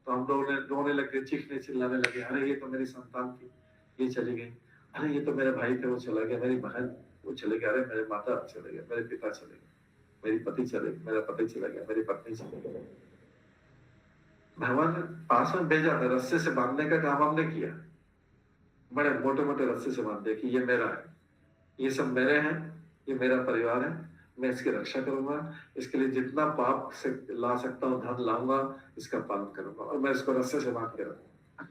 तो हम लोग रोने लगे, चीखने चिल्लाने लगे, अरे ये तो मेरी संतान थी, ये चली गई, अरे ये तो मेरे भाई थे, वो चला गया, मेरी बहन वो चले गए, अरे मेरे माता चले गए, मेरे पिता चले गए, मेरी पति चले गए, मेरा पति चला गया, मेरी पत्नी चले गई। भगवान ने पास में भेजा था, रस्से से बांधने का काम हमने किया, बड़े मोटे मोटे रस्से से बांध दिया कि ये मेरा है, ये सब मेरे हैं, ये मेरा परिवार है, मैं इसकी रक्षा करूंगा, इसके लिए जितना पाप से ला सकता हूँ धन लाऊंगा, इसका पालन करूंगा, और मैं इसको रस्से से बांध के रखूंगा।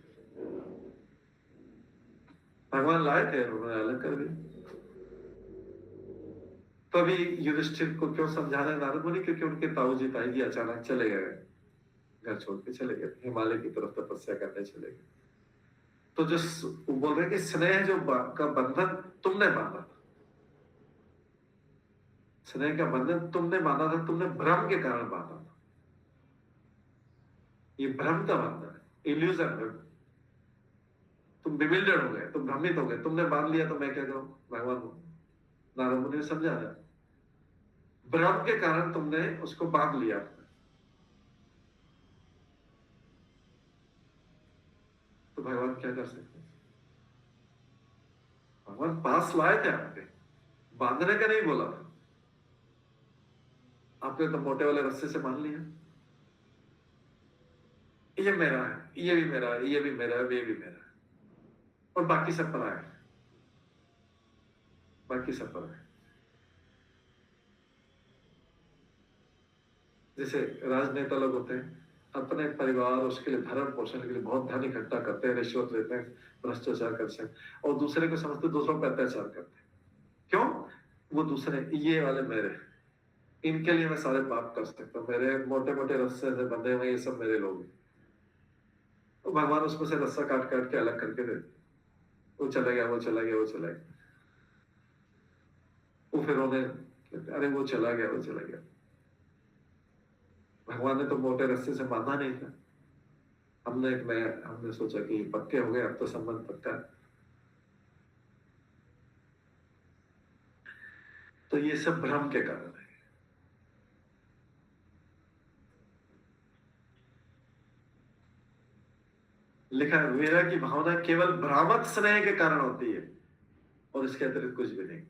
भगवान लाए थे, उन्होंने अलग कर दिया। तो अभी युधिष्ठिर को क्यों समझाना नारद मुनि, क्योंकि उनके ताऊजी ताई जी अचानक चले गए, घर छोड़ के चले गए, हिमालय की तरफ तपस्या करने चले गए। तो जो बोल रहे कि स्नेह जो का बंधन तुमने बांधा था, स्नेह का बंधन तुमने बांधा था, तुमने भ्रम के कारण बांधा था। ये भ्रम का बंधन है, इल्यूजन है। तुम बिविल्डर्ड हो गए, तुम भ्रमित हो गए, तुमने बांध लिया तो मैं क्या करूं। भगवान नारद मुनि ने समझा है, भ्रम के कारण तुमने उसको बांध लिया। तो भगवान क्या कर सकते हैं, भगवान पास लाए थे आपके, बांधने का नहीं बोला था, आपने तो मोटे वाले रस्से से बांध लिया, ये मेरा है, ये भी मेरा है, ये भी मेरा है, ये भी मेरा है, और बाकी सब पराया है, बाकी सब पराया है। जैसे राजनेता लोग होते हैं, अपने परिवार, उसके लिए भरण पोषण के लिए बहुत धन इकट्ठा करते हैं, रिश्वत लेते हैं, भ्रष्टाचार करते हैं, और दूसरे को समझते दूसरों पर अत्याचार करते हैं। क्यों, वो दूसरे ये वाले मेरे, इनके लिए मैं सारे पाप कर सकता हूँ, मेरे मोटे मोटे रस्से से बंधे हुए ये सब मेरे लोग हैं। तो भगवान उसमें से रस्सा काट काट के अलग करके दे, वो चला गया, वो चला गया, वो चला गया, वो फिर उन्हें, अरे वो चला गया, वो चला गया। भगवान ने तो मोटे रस्से से बांधा नहीं था, हमने सोचा कि पक्के हो गए, अब तो संबंध पक्का है। तो ये सब भ्रम के कारण है। लिखा है वीरा की भावना केवल भ्रामक स्नेह के कारण होती है, और इसके अतिरिक्त कुछ भी नहीं।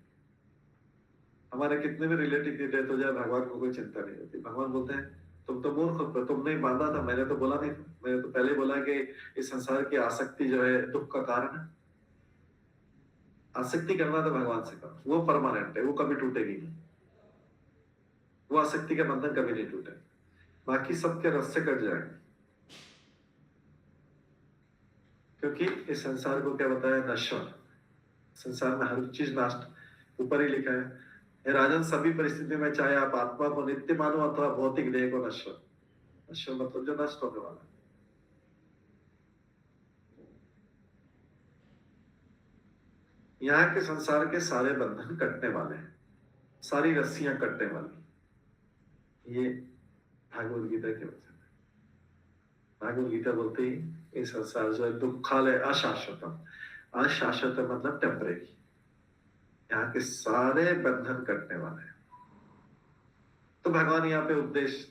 हमारे कितने भी रिलेटिव की डेथ हो जाए, भगवान को कोई चिंता नहीं होती। भगवान बोलते हैं तुम तो मूर्ख हो, तुमने बांधा था, मैंने तो बोला नहीं था, मैंने तो पहले बोला कि इस संसार की आसक्ति जो है दुख का कारण है। आसक्ति करना तो भगवान से करो, वो परमानेंट है, वो कभी टूटेगी नहीं, वो आसक्ति का बंधन कभी नहीं टूटे, बाकी सबके रस्से कट जाएंगे। क्योंकि इस संसार को क्या बताया, नश्वर, संसार में हर चीज नष्ट। ऊपर ही लिखा है, हे राजन सभी परिस्थिति में चाहे आप आत्मा को नित्य मानो अथवा भौतिक देह को नश्वर। नश्वर मतलब जो नष्ट होने वाला। यहाँ के संसार के सारे बंधन कटने वाले हैं, सारी रस्सियां कटने वाली। ये भागवत गीता के वचन है। भागवत गीता बोलती है ये संसार जो है दुखालय अशाश्वतम, अशाश्वत मतलब टेम्परेरी, यहाँ के सारे बंधन कटने वाले हैं। तो भगवान यहाँ पे उपदेश,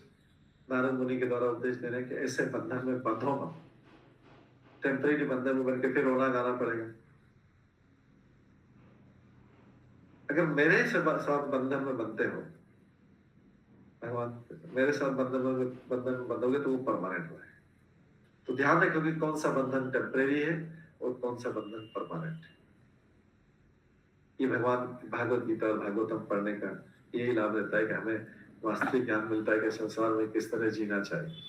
नारद मुनि के द्वारा उपदेश दे रहे हैं कि ऐसे बंधन में बंधो मत, टेम्परेरी बंधन में बन के फिर रोना गाना पड़ेगा। अगर मेरे साथ बंधन में बनते हो भगवान, मेरे साथ बंधन में बंधोगे तो वो परमानेंट है। तो ध्यान रखो कि कौन सा बंधन टेम्परेरी है और कौन सा बंधन परमानेंट है। ये भगवान भागवत गीता और भागवतम पढ़ने का यही लाभ रहता है कि हमें वास्तविक ज्ञान मिलता है कि संसार में किस तरह जीना चाहिए।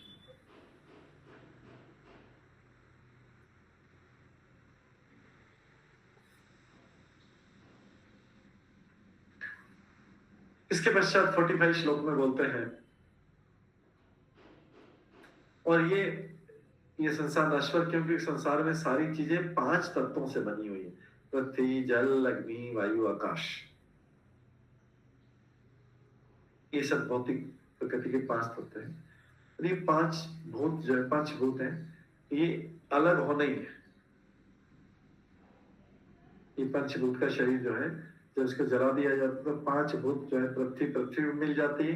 इसके पश्चात 45 श्लोक में बोलते हैं, और ये संसार नश्वर क्योंकि संसार में सारी चीजें 5 तत्वों से बनी हुई है, पृथ्वी, जल, अग्नि, वायु, आकाश। ये सब भौतिक प्रकृति के 5 तत्व हैं। और ये 5 भूत जो है, 5 भूत हैं, ये अलग होने ही है। ये पंचभूत का शरीर जो है, जब इसको जला दिया जाता है तो 5 भूत जो है, पृथ्वी में मिल जाती है,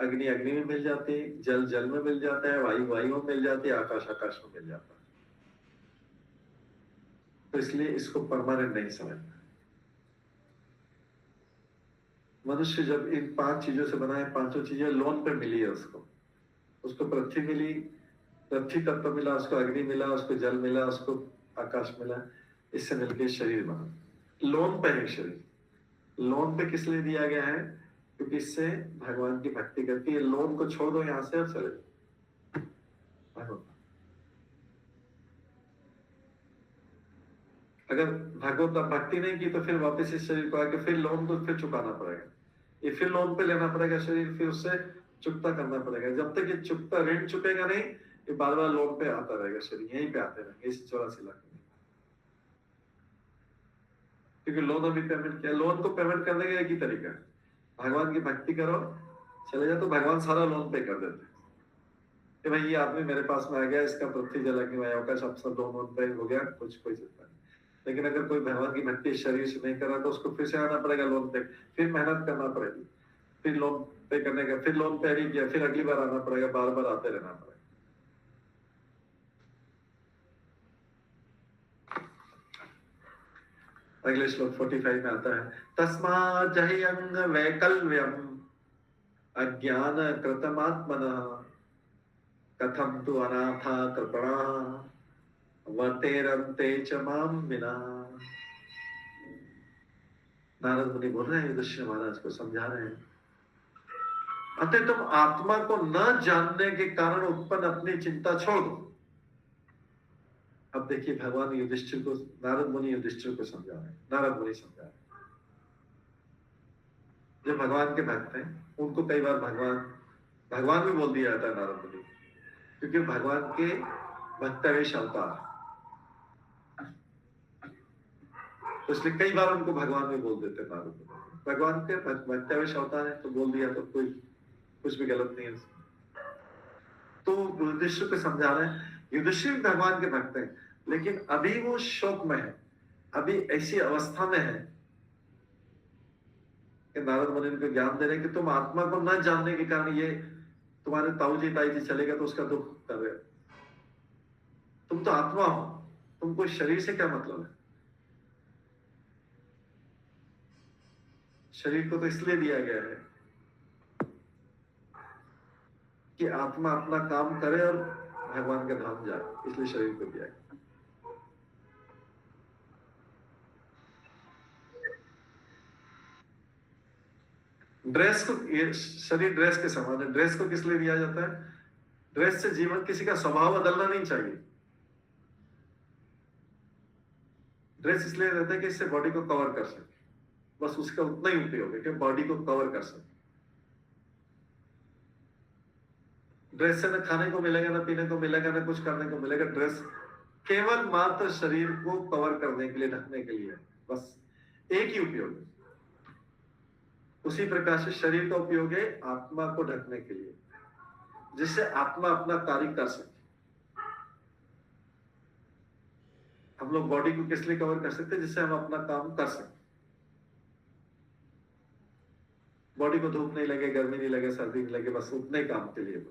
अग्नि में मिल जाती है, जल में मिल जाता है, वायु में मिल जाती है, आकाश में मिल जाता है। तो इसलिए इसको परमानेंट नहीं समझना। मनुष्य जब इन 5 चीजों से बना है, 5 चीजें लोन पे मिली है उसको पृथ्वी मिली, पृथ्वी तत्व मिला, उसको अग्नि मिला, उसको जल मिला, उसको आकाश मिला, इससे मिलकर शरीर बना। लोन पे है शरीर। लोन पे किस लिए दिया गया है? क्योंकि इससे भगवान की भक्ति करके ये लोन को छोड़ दो यहां से और चले जाओ। अगर भगवत भक्ति नहीं की तो फिर वापस इस शरीर को आके फिर लोन को फिर चुकाना पड़ेगा, ये फिर लोन पे लेना पड़ेगा शरीर, फिर उससे चुकता करना पड़ेगा। जब तक ये चुकता ऋण चुकेगा नहीं, ये बार बार लोन पे आता रहेगा शरीर, यहीं पे आते रहेंगे इस 84 लाख में। क्योंकि लोन अभी पेमेंट किया, लोन को पेमेंट करने का एक ही तरीका है, भगवान की भक्ति करो, चले जाओ तो भगवान सारा लोन पे कर देते हैं कि भाई ये आदमी मेरे पास में आ गया, इसका पृथ्वी जल अग्नि वायु आकाश सब लोन पे हो गया, कुछ कोई चिंता नहीं। लेकिन अगर कोई भगवान की भक्ति शरीर से नहीं कर रहा तो उसको फिर से आना पड़ेगा लोन पे, फिर मेहनत करना पड़ेगी, फिर लोन पे करने का, फिर लोन पे नहीं किया, फिर अगली बार आना पड़ेगा, बार बार आते रहना पड़ेगा। अगले श्लोक 45 में आता है, तस्मात् जह्यंग वैकल्व्यम अज्ञान कृतमात्मनः कथम तु अनाथा कृपणा वर्तेरन्ते च माम विना। नारद मुनि बोल रहे हैं युधिष्ठिर महाराज को, समझा रहे हैं, अतः तुम आत्मा को न जानने के कारण उत्पन्न अपनी चिंता छोड़ दो। अब देखिए भगवान युधिष्ठिर को, नारद मुनि युधिष्ठिर को समझा रहे हैं, नारद मुनि समझा रहे हैं। जो भगवान के भक्त हैं उनको कई बार भगवान भी बोल दिया जाता है नारद मुनि, क्योंकि भगवान के भक्तावेश अवतार, तो इसलिए कई बार उनको भगवान भी बोल देते हैं नारद मुनि। भगवान के भक्तावेश अवतार है तो बोल दिया तो कोई कुछ भी गलत नहीं है। तो युधिष्ठिर को समझा रहे हैं, युधिष्ठिर भगवान के भक्त हैं, लेकिन अभी वो शोक में है, अभी ऐसी अवस्था में है कि नारद मुनि उनको ज्ञान दे रहे हैं कि तुम आत्मा को न जानने के कारण ये तुम्हारे ताऊजी ताईजी चलेगा तो उसका दुख कर रहे हो। तुम तो आत्मा हो, तुमको शरीर से क्या मतलब है? शरीर को तो इसलिए दिया गया है कि आत्मा अपना काम करे और भगवान के धाम जाए, इसलिए शरीर को दिया गया। ड्रेस को, ये शरीर ड्रेस के समान है। ड्रेस को किस लिए दिया जाता है? ड्रेस से जीवन किसी का स्वभाव बदलना नहीं चाहिए। ड्रेस इसलिए रहता है कि इससे बॉडी को कवर कर सके, बस उसका उतना ही उपयोग है कि बॉडी को कवर कर सके। ड्रेस से न खाने को मिलेगा, न पीने को मिलेगा, न कुछ करने को मिलेगा। ड्रेस केवल मात्र शरीर को कवर करने के लिए, ढकने के लिए, बस एक ही उपयोग है। उसी प्रकार से शरीर का उपयोग है आत्मा को ढकने के लिए, जिससे आत्मा अपना कार्य कर सके। हम लोग बॉडी को किस लिए कवर कर सकते हैं? जिससे हम अपना काम कर सकें। बॉडी को धूप नहीं लगे, गर्मी नहीं लगे, सर्दी नहीं लगे, बस उतने काम के लिए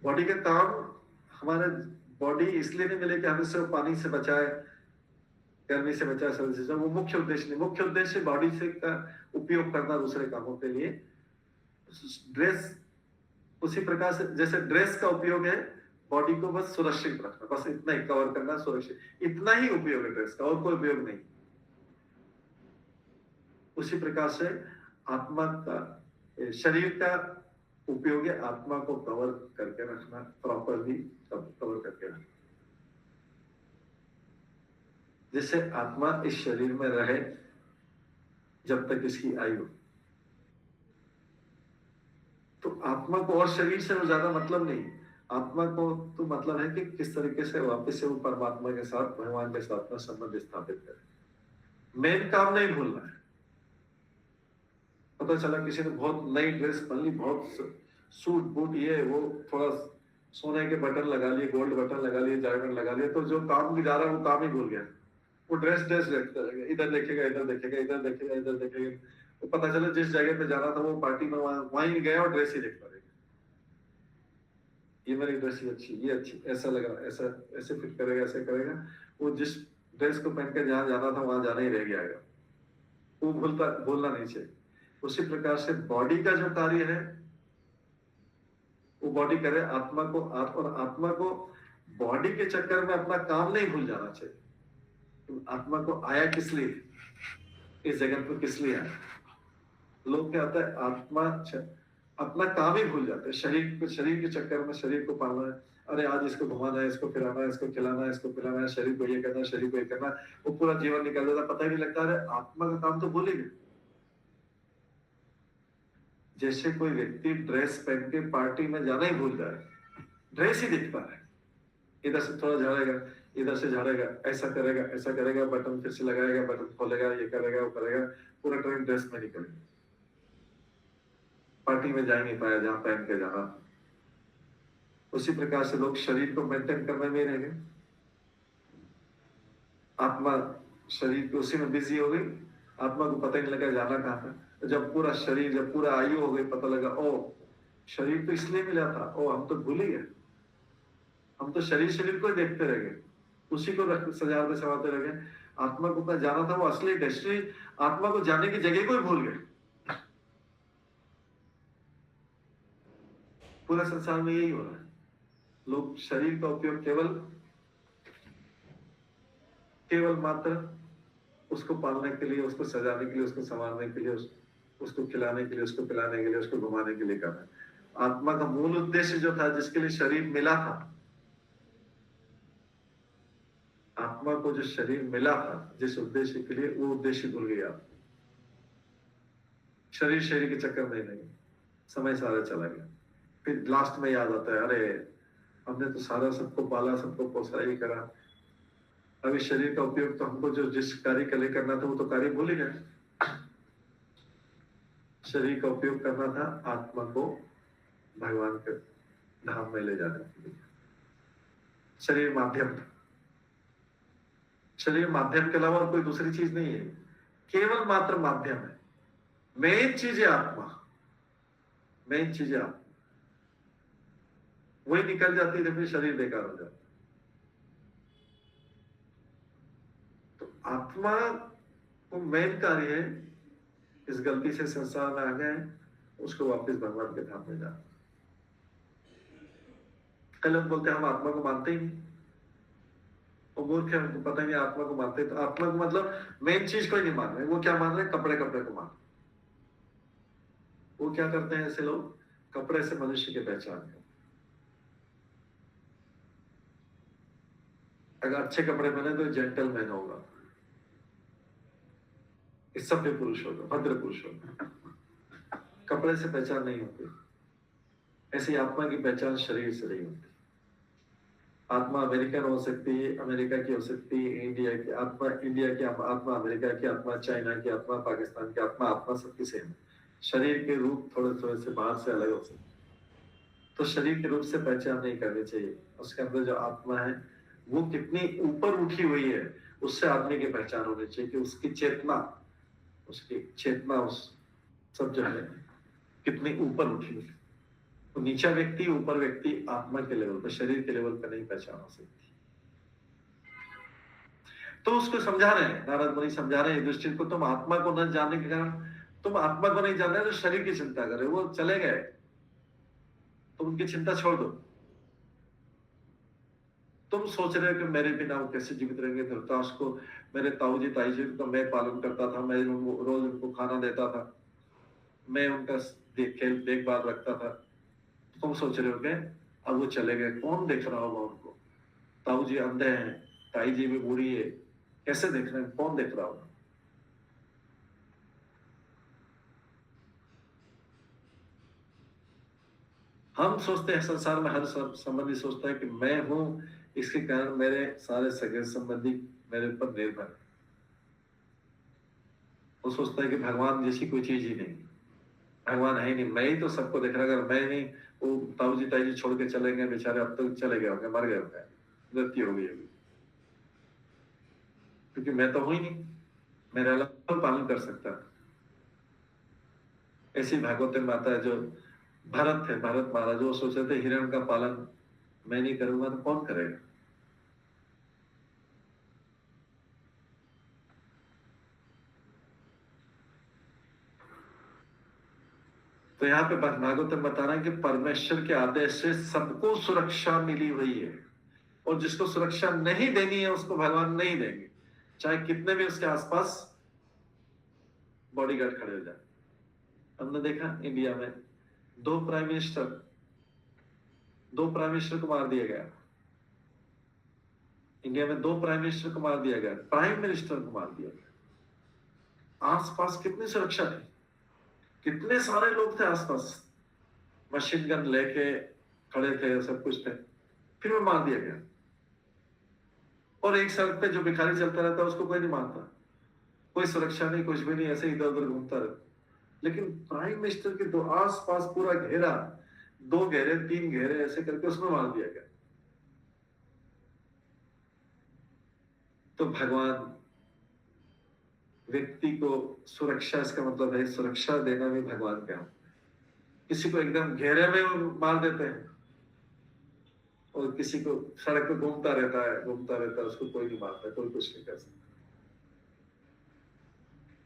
बॉडी का काम। हमारे बॉडी इसलिए नहीं मिले कि हमें सिर्फ पानी से बचाए, गर्मी से बचाए, सर्दी से बचाए, वो मुख्य उद्देश्य नहीं। मुख्य उद्देश्य बॉडी से का उपयोग करना दूसरे कामों के लिए। ड्रेस उसी प्रकार से जैसे ड्रेस का उपयोग है बॉडी को बस सुरक्षित रखना, बस इतना ही कवर करना, सुरक्षित, इतना ही उपयोग है ड्रेस का, और कोई उपयोग नहीं। उसी प्रकार से आत्मा का, शरीर का उपयोग है आत्मा को कवर करके रखना, प्रॉपरली कवर करके रखना, जिससे आत्मा इस शरीर में रहे जब तक इसकी आयु। तो आत्मा को और शरीर से ज्यादा मतलब नहीं। आत्मा को तो मतलब है कि किस तरीके से वापस से वो परमात्मा के साथ, भगवान के साथ में संबंध स्थापित करे। मेन काम नहीं भूलना है। पता चला किसी ने बहुत नई ड्रेस पहन ली, बहुत सूट बूट ये वो, थोड़ा सोने के बटन लगा लिए, गोल्ड बटन लगा लिए, डायमंड लगा लिए, तो जो काम भी जा रहा है वो काम ही भूल गया। वो ड्रेस देखता रहेगा, इधर देखेगा, इधर देखेगा, इधर देखेगा, इधर देखेगा। तो पता चला जिस जगह पे जाना था वो पार्टी में वहीं गया और ड्रेस ही देखता रहेगा। ये मेरी ड्रेस ही अच्छी, ये अच्छी, ऐसा लग रहा, ऐसा ऐसे फिट करेगा, ऐसे करेगा। वो जिस ड्रेस को पहन के जहाँ जाना था वहां जाना ही रह गया। वो भूलना नहीं चाहिए। उसी प्रकार से बॉडी का जो कार्य है वो बॉडी करे, आत्मा को, और आत्मा को बॉडी के चक्कर में अपना काम नहीं भूल जाना चाहिए। तो आत्मा को आया किस लिए, इस जगत में किस लिए आया? लोग क्या होता है, आत्मा अपना काम ही भूल जाते हैं। शरीर के चक्कर में शरीर को पालना है, अरे आज इसको घुमाना है, इसको फिराना है, इसको खिलाना है, इसको पिलाना है, शरीर को ये करना है, शरीर को ये करना है, वो पूरा जीवन निकल जाता, पता ही नहीं लगता। अरे आत्मा का काम तो भूल ही गए। जैसे कोई व्यक्ति ड्रेस पहन के पार्टी में जाना ही भूल जाए, ड्रेस ही दिखता है, इधर से थोड़ा झाड़ेगा, इधर से झाड़ेगा, ऐसा करेगा, बटन फिर से लगाएगा, बटन खोलेगा, ये करेगा, वो करेगा, पूरा टाइम ड्रेस में निकलेगा, पार्टी में जा नहीं पाया जहां पहन के जाना। उसी प्रकार से लोग शरीर को मेंटेन करने में रह गए, आत्मा शरीर के उसी में बिजी हो गई, आत्मा को पता ही नहीं लगा जाना कहाँ था। जब पूरा शरीर, जब पूरा आयु हो गई, पता लगा ओ शरीर तो इसलिए मिला था, ओ हम तो भूल ही गए, हम तो शरीर को ही देखते रह गए, उसी को सजाते सवाते रह गए। आत्मा को जाना था, वो असली डेस्टिनी, आत्मा को जाने की जगह को ही भूल गए। पूरा संसार में यही हो रहा है। लोग शरीर का उपयोग केवल मात्र उसको पालने के लिए, उसको सजाने के लिए, उसको संवारने के लिए, उसको खिलाने के लिए, उसको पिलाने के लिए, उसको घुमाने के लिए कर रहे हैं। आत्मा का मूल उद्देश्य जो था, जिसके लिए शरीर मिला था, आत्मा को जो शरीर मिला था जिस उद्देश्य के लिए, वो उद्देश्य भूल गया। शरीर के चक्कर में नहीं, समय सारा चला गया। फिर लास्ट में याद आता है, अरे हमने तो सारा सबको पाला, सबको पोसा, ये करा, अभी शरीर का उपयोग तो हमको जो जिस कार्य के लिए करना था वो तो कार्य भूल ही गए। शरीर का उपयोग करना था आत्मा को भगवान के धाम में ले जाने के लिए। शरीर माध्यम था, शरीर माध्यम के अलावा और कोई दूसरी चीज नहीं है, केवल मात्र माध्यम है। मेन चीज है आत्मा, मेन चीज है आत्मा। वही निकल जाती है फिर शरीर बेकार हो जाता। तो आत्मा को मेन कार्य है, इस गलती से संसार में आ गए हैं, उसको वापस भगवान के धाम में जाना। कल लोग बोलते हैं हम आत्मा को मानते ही नहीं, वो मूर्ख है, उनको पता ही नहीं आत्मा को मानते। तो आत्मा को मतलब मेन चीज को ही नहीं मान रहे, वो क्या मान रहे हैं, कपड़े को मान। वो क्या करते हैं ऐसे लोग, कपड़े से मनुष्य की पहचान है। अगर अच्छे कपड़े पहने तो जेंटलमैन होगा, सभ्य पुरुष होगा, भद्र पुरुष होगा। कपड़े से पहचान नहीं होती। ऐसी आत्मा की पहचान शरीर से नहीं होती। आत्मा अमेरिकन हो सकती है, अमेरिका की हो सकती है, इंडिया की आत्मा इंडिया की आत्मा, अमेरिका की आत्मा, चाइना की आत्मा, पाकिस्तान की आत्मा सबकी सेम है। शरीर के रूप थोड़े से बाहर से अलग हो सकते, तो शरीर के रूप से पहचान नहीं करनी चाहिए। उसके अंदर जो आत्मा है वो कितनी ऊपर उठी हुई है, उससे आदमी की पहचान होनी चाहिए कि उसकी चेतना, उसकी चेतना, उस सब जो है कितनी ऊपर उठी है। तो नीचा व्यक्ति ऊपर व्यक्ति आत्मा के लेवल पर, शरीर के लेवल पर नहीं पहचान हो सकती। तो उसको समझा रहे हैं, नारद मुनि समझा रहे हैं युधिष्ठिर को, तुम आत्मा को न जानने के कारण, तुम आत्मा को नहीं जान रहे तो शरीर की चिंता कर रहे हो। वो चले गए तो उनकी चिंता छोड़ दो। तुम सोच रहे हो कि मेरे बिना वो कैसे जीवित रहेंगे। धृतराष्ट्र को, मेरे ताऊजी ताईजी को मैं पालन करता था, मैं रोज उनको खाना देता था, मैं उनका देखभाल रखता था। तुम सोच रहे हो कि अब वो चले गए, कौन देख रहा होगा उनको? ताऊजी अंधे हैं, ताई जी भी बूढ़ी है, कैसे देख रहे हैं, कौन देख रहा होगा? हम सोचते हैं, संसार में हर संबंधी सोचता है कि मैं हूं, इसके कारण मेरे सारे सगे संबंधी मेरे ऊपर निर्भर है। वो सोचता है कि भगवान जैसी कोई चीज ही नहीं, भगवान है ही नहीं, मैं ही तो सबको देख रहा। अगर मैं नहीं, वो ताऊजी ताईजी छोड़ के चले गए बेचारे, अब तक चले गए होंगे, मर गए होंगे, मृत्यु हो गई होगी, क्योंकि मैं तो हूं ही नहीं, मेरे अलावा पालन कर सकता है। ऐसी भागवत माता है जो भरत है, भरत महाराज, वो सोच रहे थे हिरण का पालन मैं नहीं करूंगा तो कौन करेगा? तो यहाँ पे भागवतम बता रहे हैं कि परमेश्वर के आदेश से सबको सुरक्षा मिली हुई है, और जिसको सुरक्षा नहीं देनी है उसको भगवान नहीं देंगे, चाहे कितने भी उसके आसपास बॉडीगार्ड खड़े हो जाए। हमने देखा इंडिया में दो प्राइम मिनिस्टर को मार दिया गया। इंडिया में 2 प्राइम मिनिस्टर को मार दिया गया, प्राइम मिनिस्टर को मार दिया गया। आसपास कितनी सुरक्षा थी, कितने सारे लोग थे आसपास, मशीन गन लेके खड़े थे, सब कुछ थे, फिर वो मार दिया गया। और एक सड़क पे जो भिखारी चलता रहता है उसको कोई नहीं मारता, कोई सुरक्षा नहीं, कुछ भी नहीं, ऐसे इधर उधर घूमता रहता। लेकिन प्राइम मिनिस्टर के दो आसपास पूरा घेरा, 2 घेरे 3 घेरे ऐसे करके उसमें मार दिया गया। तो भगवान व्यक्ति को सुरक्षा, इसका मतलब है सुरक्षा देना भी भगवान का। किसी को एकदम घेरे में मार देते हैं, और किसी को सड़क पे घूमता रहता है, उसको कोई नहीं मारता, कोई कुछ नहीं कर सकता।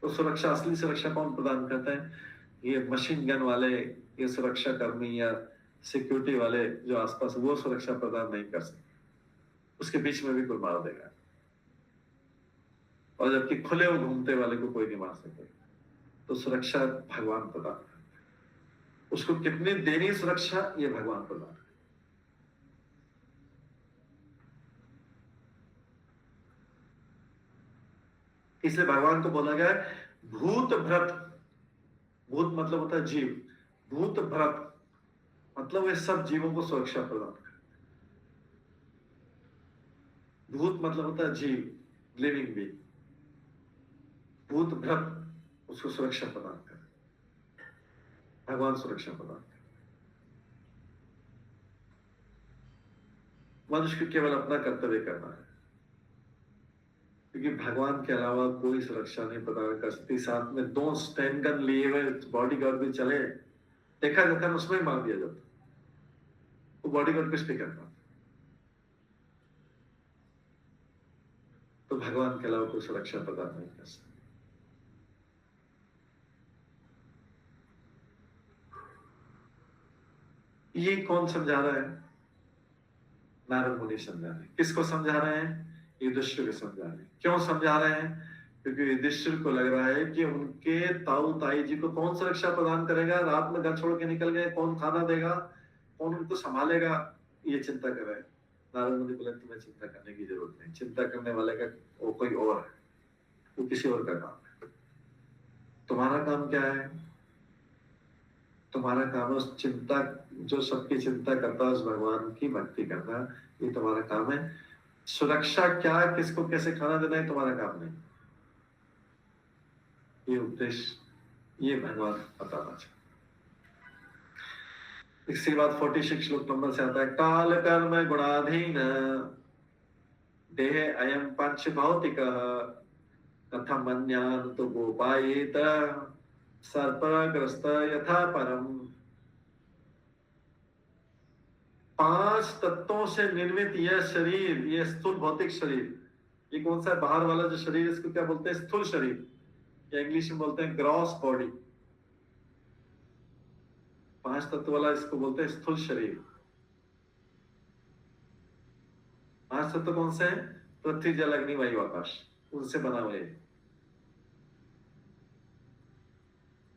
तो सुरक्षा, असली सुरक्षा कौन प्रदान करता है? ये मशीन गन वाले, ये सुरक्षा कर्मी या सिक्योरिटी वाले जो आसपास, वो सुरक्षा प्रदान नहीं कर सकते। उसके बीच में भी कोई मार देगा, और जबकि खुले और घूमते वाले को कोई नहीं मार सकते। तो सुरक्षा भगवान प्रदान करता है। उसको कितनी देनी सुरक्षा, ये भगवान प्रदान करता है। इसलिए भगवान को बोला गया है भूत भ्रत। भूत मतलब होता है जीव, भूत भ्रत मतलब वे सब जीवों को सुरक्षा प्रदान करता है। भूत मतलब होता है जीव, लिविंग बीइंग। भूत भ्रत उसको सुरक्षा प्रदान कर, भगवान सुरक्षा प्रदान कर। मनुष्य को केवल अपना कर्तव्य करना है, क्योंकि भगवान के अलावा कोई सुरक्षा नहीं प्रदान कर सकती। साथ में 2 स्टैन गन लिए हुए बॉडीगार्ड भी चले, देखा जाता है उसमें ही मार दिया जाता, वो बॉडीगार्ड कुछ नहीं करता। तो भगवान के अलावा कोई सुरक्षा प्रदान नहीं कर सकता। ये कौन समझा रहा है? नारद मुनि समझा रहे हैं। किसको समझा रहे हैं? युधिष्ठिर को समझा रहे हैं। क्यों समझा रहे हैं? क्योंकि युधिष्ठिर को लग रहा है कि उनके ताऊ ताई जी को कौन सुरक्षा प्रदान करेगा, रात में घर छोड़ के निकल गए, कौन खाना देगा, कौन उनको संभालेगा, ये चिंता कर रहे हैं। नारद मुनि बोले तुम्हें चिंता करने की जरूरत नहीं, चिंता करने वाले का वो कोई और है, वो किसी और का काम है। तुम्हारा काम क्या है? तुम्हारा काम है उस चिंता, जो सबकी चिंता करता है, उस भगवान की भक्ति करना, ये तुम्हारा काम है। सुरक्षा क्या, किसको कैसे खाना देना है तुम्हारा काम नहीं। ये उपदेश, ये भगवान बताना चाहते। इसके बाद 46 श्लोक नंबर से आता है, काल कर्म गुणाधीन देह अयम पंच भौतिक कथमन्यान् तु गोपायेत सर्पग्रस्त यथा परम। 5 तत्वों से निर्मित यह शरीर, ये स्थूल भौतिक शरीर, ये कौन सा है? बाहर वाला जो शरीर, इसको क्या बोलते हैं? स्थूल शरीर, या इंग्लिश में बोलते हैं ग्रॉस बॉडी। 5 तत्व वाला इसको बोलते हैं स्थूल शरीर। 5 तत्व कौन से हैं? पृथ्वी, जल, अग्नि, वायु, आकाश, उनसे बना हुआ है।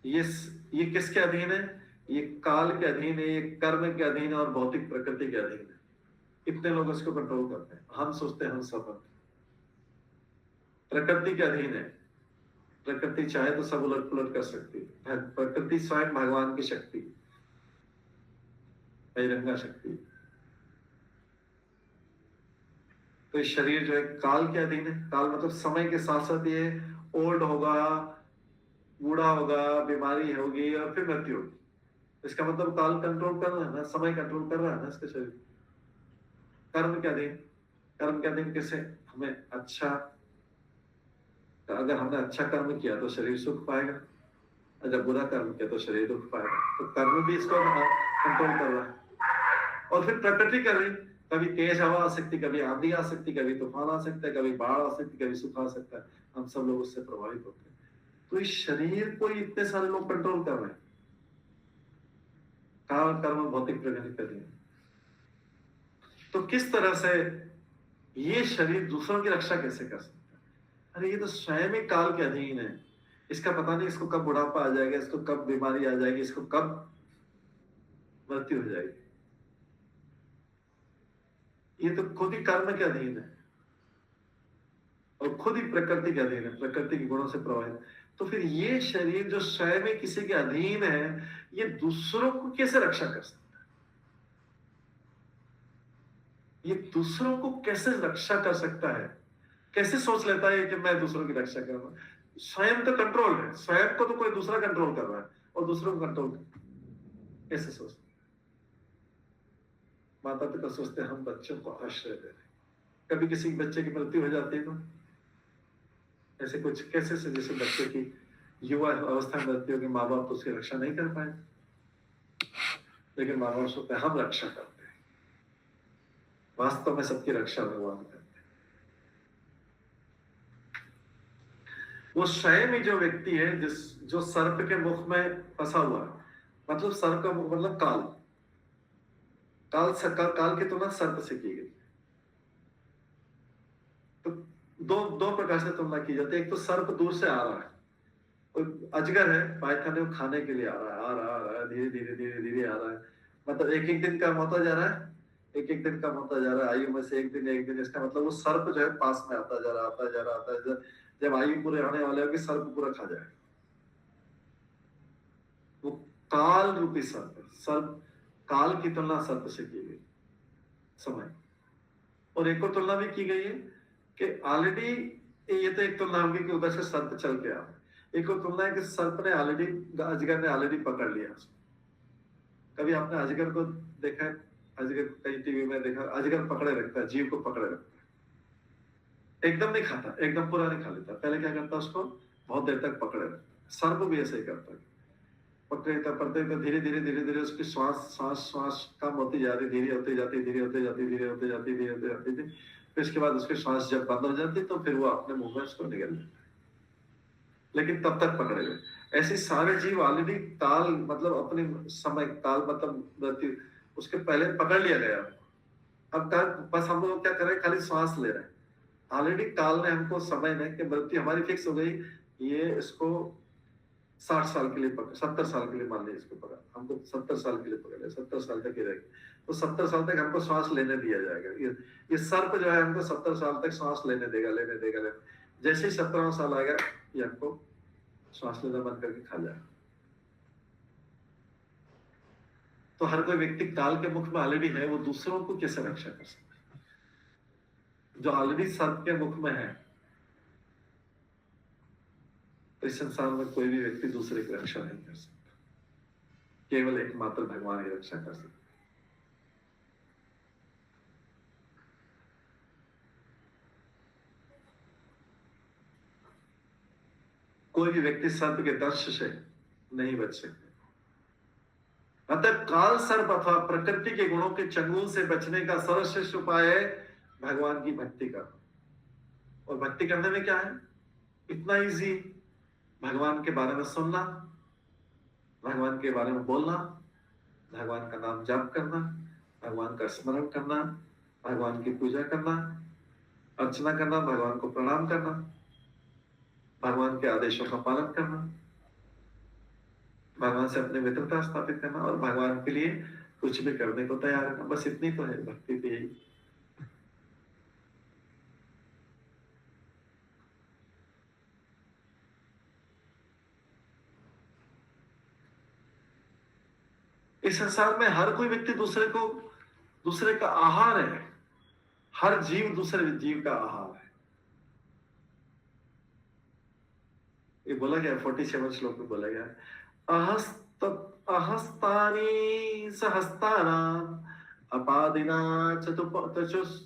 ये किसके अधीन है? ये काल के अधीन है, ये कर्म के अधीन है और भौतिक प्रकृति के अधीन है। इतने लोग इसको कंट्रोल करते हैं। हम सोचते हैं हम सब प्रकृति के अधीन है। प्रकृति चाहे तो सब उलट पुलट कर सकती है। प्रकृति स्वयं भगवान की शक्ति, बहिरंगा शक्ति। तो ये शरीर जो है काल के अधीन है। काल मतलब समय के साथ साथ ये ओल्ड होगा, बूढ़ा होगा, बीमारी होगी और फिर मृत्यु होगी। इसका मतलब काल कंट्रोल कर रहा है ना, समय कंट्रोल कर रहा है ना इसका शरीर। कर्म के अधीन। कर्म के अधीन किसे? हमें अच्छा, अगर हमने अच्छा कर्म किया तो शरीर सुख पाएगा, अगर बुरा कर्म किया तो शरीर दुख पाएगा। तो कर्म भी इसको कंट्रोल कर रहा है। और फिर प्रकृति कर रही, कभी तेज हवा आ सकती, कभी आंधी आ सकती, कभी तूफान आ सकता है, कभी बाढ़ आ सकती, कभी सुख आ सकता है। हम सब लोग उससे प्रभावित होते हैं। तो इस शरीर को इतने सारे लोग कंट्रोल कर रहे हैं। काल, कर्म, भौतिक प्रकृति कर रही है। तो किस तरह से ये शरीर दूसरों की रक्षा कैसे कर सकता है? अरे ये तो स्वयं ही काल के अधीन है। इसका पता नहीं इसको कब बुढ़ापा आ जाएगा, इसको कब बीमारी आ जाएगी, इसको कब मृत्यु हो जाएगी। ये तो खुद ही कर्म के अधीन है और खुद ही प्रकृति के अधीन है, प्रकृति के गुणों से प्रभावित। तो फिर ये शरीर जो स्वयं ही किसी के अधीन है, ये दूसरों को कैसे रक्षा कर सकता है? ये दूसरों को कैसे रक्षा कर सकता है? कैसे सोच लेता है कि मैं दूसरों की रक्षा करूंगा? स्वयं तो कंट्रोल है, स्वयं को तो कोई दूसरा कंट्रोल कर रहा है और दूसरों को कंट्रोल कैसे सोचते? माता पिता सोचते हैं हम बच्चों को आश्रय दे रहे। कभी किसी बच्चे की मृत्यु हो जाती है तो ऐसे कुछ कैसे से, जैसे बच्चे की युवा अवस्था में मृत्यु होगी, माँ बाप तो उसकी रक्षा नहीं कर पाए, लेकिन माँ बाप सोचते हैं हम रक्षा करते हैं। वास्तव में सबकी रक्षा भगवान करते हैं। वो स्वयं ही जो व्यक्ति है जो सर्प के मुख में फंसा हुआ है, मतलब सर्प का मुख मतलब काल। काल की तुलना सर्प से की गई। तो दो प्रकार से तुलना की जाती है। एक तो सर्प दूर से आ रहा है, कोई अजगर है, पाइथन है, वो खाने के लिए आ रहा है, धीरे धीरे धीरे धीरे आ रहा है। मतलब एक एक दिन कम होता जा रहा है, एक एक दिन कम होता जा रहा है। आयु में से एक दिन। इसका मतलब वो सर्प जो है पास में आता जा रहा। जब आयु पूरे आने वाले होगी, सर्प पूरा खा जाएगा। वो काल रूपी सर्प काल की तुलना सर्प से की गई समय। और एक और तुलना भी की गई है कि ऑलरेडी, ये तो एक तुलना होगी कि उधर से सर्प चल के आ। एक और तुलना है कि सर्प ने ऑलरेडी, अजगर ने ऑलरेडी पकड़ लिया उसको। कभी आपने अजगर को देखा है? अजगर कहीं टीवी में देखा, अजगर पकड़े रखता है, जीव को पकड़े रखता है, एकदम नहीं खाता, एकदम पूरा नहीं खा लेता। पहले क्या करता है, उसको बहुत देर तक पकड़े रखता है। सर्प भी ऐसे ही करता है, पकड़ते धीरे धीरे उसकी श्वास कम होती जा रही, धीरे होती जाती। फिर इसके बाद उसकी श्वास जब बंद हो जाती तो फिर वो अपने मुंह में उसको निगल लेता है, लेकिन तब तक पकड़े हुए। ऐसे सारे जीव ऑलरेडी काल मतलब अपने समय, काल मतलब मृत्यु, उसके पहले पकड़ लिया गया। अब बस हम लोग क्या कर रहे हैं, खाली श्वास ले रहे हैं। ऑलरेडी काल ने हमको समय में कि मृत्यु हमारी फिक्स हो गई, ये इसको 60 साल के लिए पकड़, 70 साल के लिए मान लिया इसको पकड़, हमको 70 साल के लिए पकड़, 70 साल तक ही रहेगी। तो 70 साल तक हमको श्वास लेने दिया जाएगा। ये सर्प जो है हमको 70 साल तक श्वास लेने देगा। जैसे ही 17वां साल आएगा, ये हमको श्वास लेना बंद करके खा जाएगा। तो हर कोई व्यक्ति काल के मुख में ऑलरेडी है, वो दूसरों को कैसे रक्षा कर सकता है? जो ऑलरेडी सर्प के मुख में है, तो इस संसार में कोई भी व्यक्ति दूसरे की रक्षा नहीं कर सकता, केवल एकमात्र भगवान ही रक्षा कर सकता। कोई भी व्यक्ति सर्प के दंश से नहीं बच सकते। अतः काल सर्प अथवा प्रकृति के गुणों के चंगुल से बचने का सर्वश्रेष्ठ उपाय है भगवान की भक्ति करना। और भक्ति करने में क्या है? इतना इजी, भगवान के बारे में सुनना, भगवान के बारे में बोलना, भगवान का नाम जाप करना, भगवान का स्मरण करना, भगवान की पूजा करना, अर्चना करना, भगवान को प्रणाम करना, भगवान के आदेशों का पालन करना, भगवान से अपनी मित्रता स्थापित करना और भगवान के लिए कुछ भी करने को तैयार रहना। बस इतनी तो है भक्ति तो यही। इस संसार में हर कोई व्यक्ति दूसरे का आहार है। हर जीव दूसरे जीव का आहार है। ये बोला गया 47 श्लोक में बोला गया, अहस्तानि सहस्तानाम् अपादिना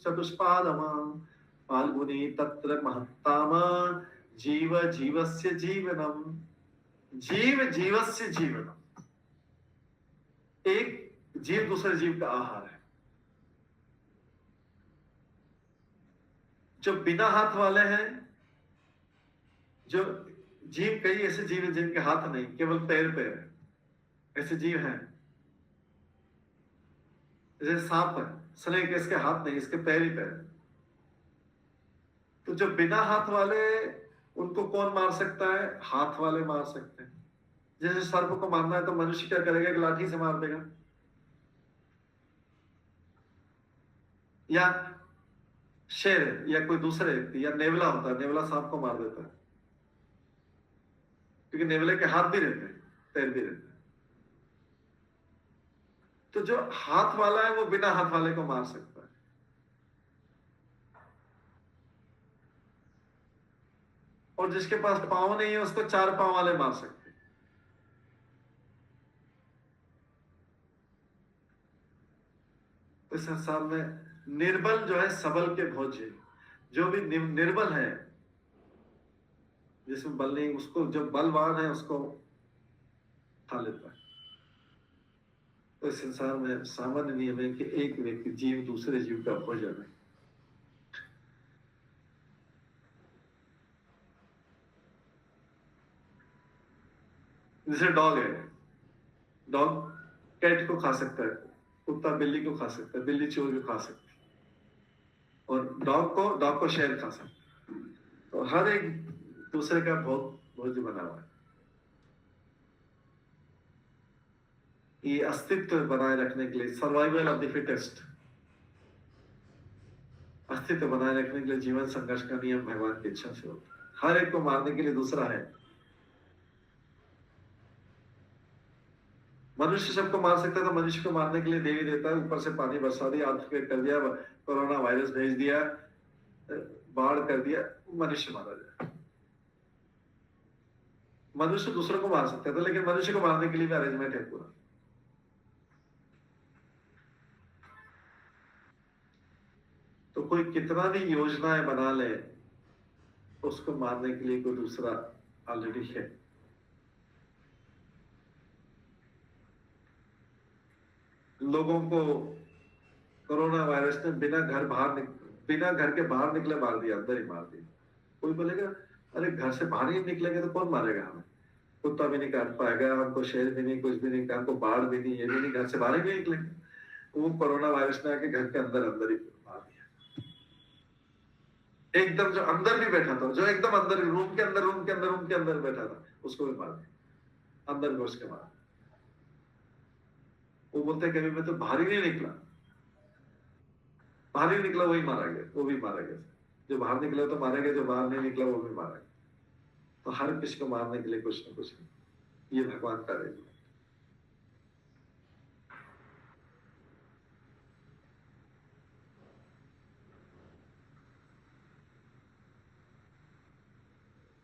चतुष्पादमा फाल्गुनी तत्र महत्ताम जीव जीवस्य जीवनम। जीव जीवस्य जीवनम, एक जीव दूसरे जीव का आहार है। जो बिना हाथ वाले हैं, जो जीव, कई ऐसे जीव हैं जिनके हाथ नहीं, केवल पैर पैर है, ऐसे जीव हैं। जैसे सांप है, स्नेक, इसके हाथ नहीं, इसके पैर ही पैर। तो जो बिना हाथ वाले, उनको कौन मार सकता है? हाथ वाले मार सकते हैं। जैसे सर्प को मारना है तो मनुष्य क्या करेगा? एक लाठी से मार देगा, या शेर या कोई दूसरे व्यक्ति, या नेवला होता है, नेवला सांप को मार देता है, क्योंकि नेवले के हाथ भी रहते हैं, पैर भी रहते हैं। तो जो हाथ वाला है वो बिना हाथ वाले को मार सकता है। और जिसके पास पांव नहीं है उसको 4 पांव वाले मार सकते हैं। इस संसार में निर्बल जो है सबल के भोज्य। जो भी निर्बल है, जिसमें बल नहीं, उसको, जो बलवान है उसको खा लेता है। तो इस संसार में सामान्य नियम है कि एक व्यक्ति जीव दूसरे जीव का भोजन है। जैसे डॉग है, डॉग कैट को खा सकता है, कुत्ता बिल्ली को खा सकता है, बिल्ली चोर को खा सकती है, और डॉग को शेर खा सकता है। तो हर एक दूसरे का भोज्य बना हुआ है। ये अस्तित्व बनाए रखने के लिए, सर्वाइवल ऑफ द फिटेस्ट, अस्तित्व बनाए रखने के लिए जीवन संघर्ष का नियम भगवान की इच्छा से होता है। हर एक को मारने के लिए दूसरा है। मनुष्य सबको मार सकता है, तो मनुष्य को मारने के लिए देवी देता है, ऊपर से पानी बरसा दिया, अर्थक्वेक कर दिया, कोरोना वायरस भेज दिया, बाढ़ कर दिया, मनुष्य मारा जाए। मनुष्य दूसरों को मार सकता था, लेकिन मनुष्य को मारने के लिए भी अरेंजमेंट है पूरा। तो कोई कितना भी योजनाएं बना ले, उसको मारने के लिए कोई दूसरा ऑलरेडी है। लोगों को कोरोना वायरस ने बिना घर के बाहर निकले मार दिया, अंदर ही मार दिया। कोई बोलेगा अरे घर से बाहर ही निकलेंगे तो कौन मारेगा हमें? कुत्ता भी नहीं काट पाएगा हमको, शेर भी नहीं, कुछ भी नहीं, हमको बाढ़ भी नहीं, ये भी नहीं, घर से बाहर ही नहीं निकलेंगे। वो कोरोना वायरस ने आके घर के अंदर ही मार दिया। एकदम जो अंदर भी बैठा था, जो एकदम अंदर, रूम के अंदर बैठा था, उसको भी मार दिया, अंदर घुस के मार। वो बोलते कभी मैं तो बाहर ही नहीं निकला, बाहर ही निकला वही मारा गया, वो भी मारा गया। जो बाहर निकला तो मारा गया, जो बाहर नहीं निकला वो भी मारा गया। तो हर किसी को मारने के लिए कुछ न कुछ, ये भगवान का रेल।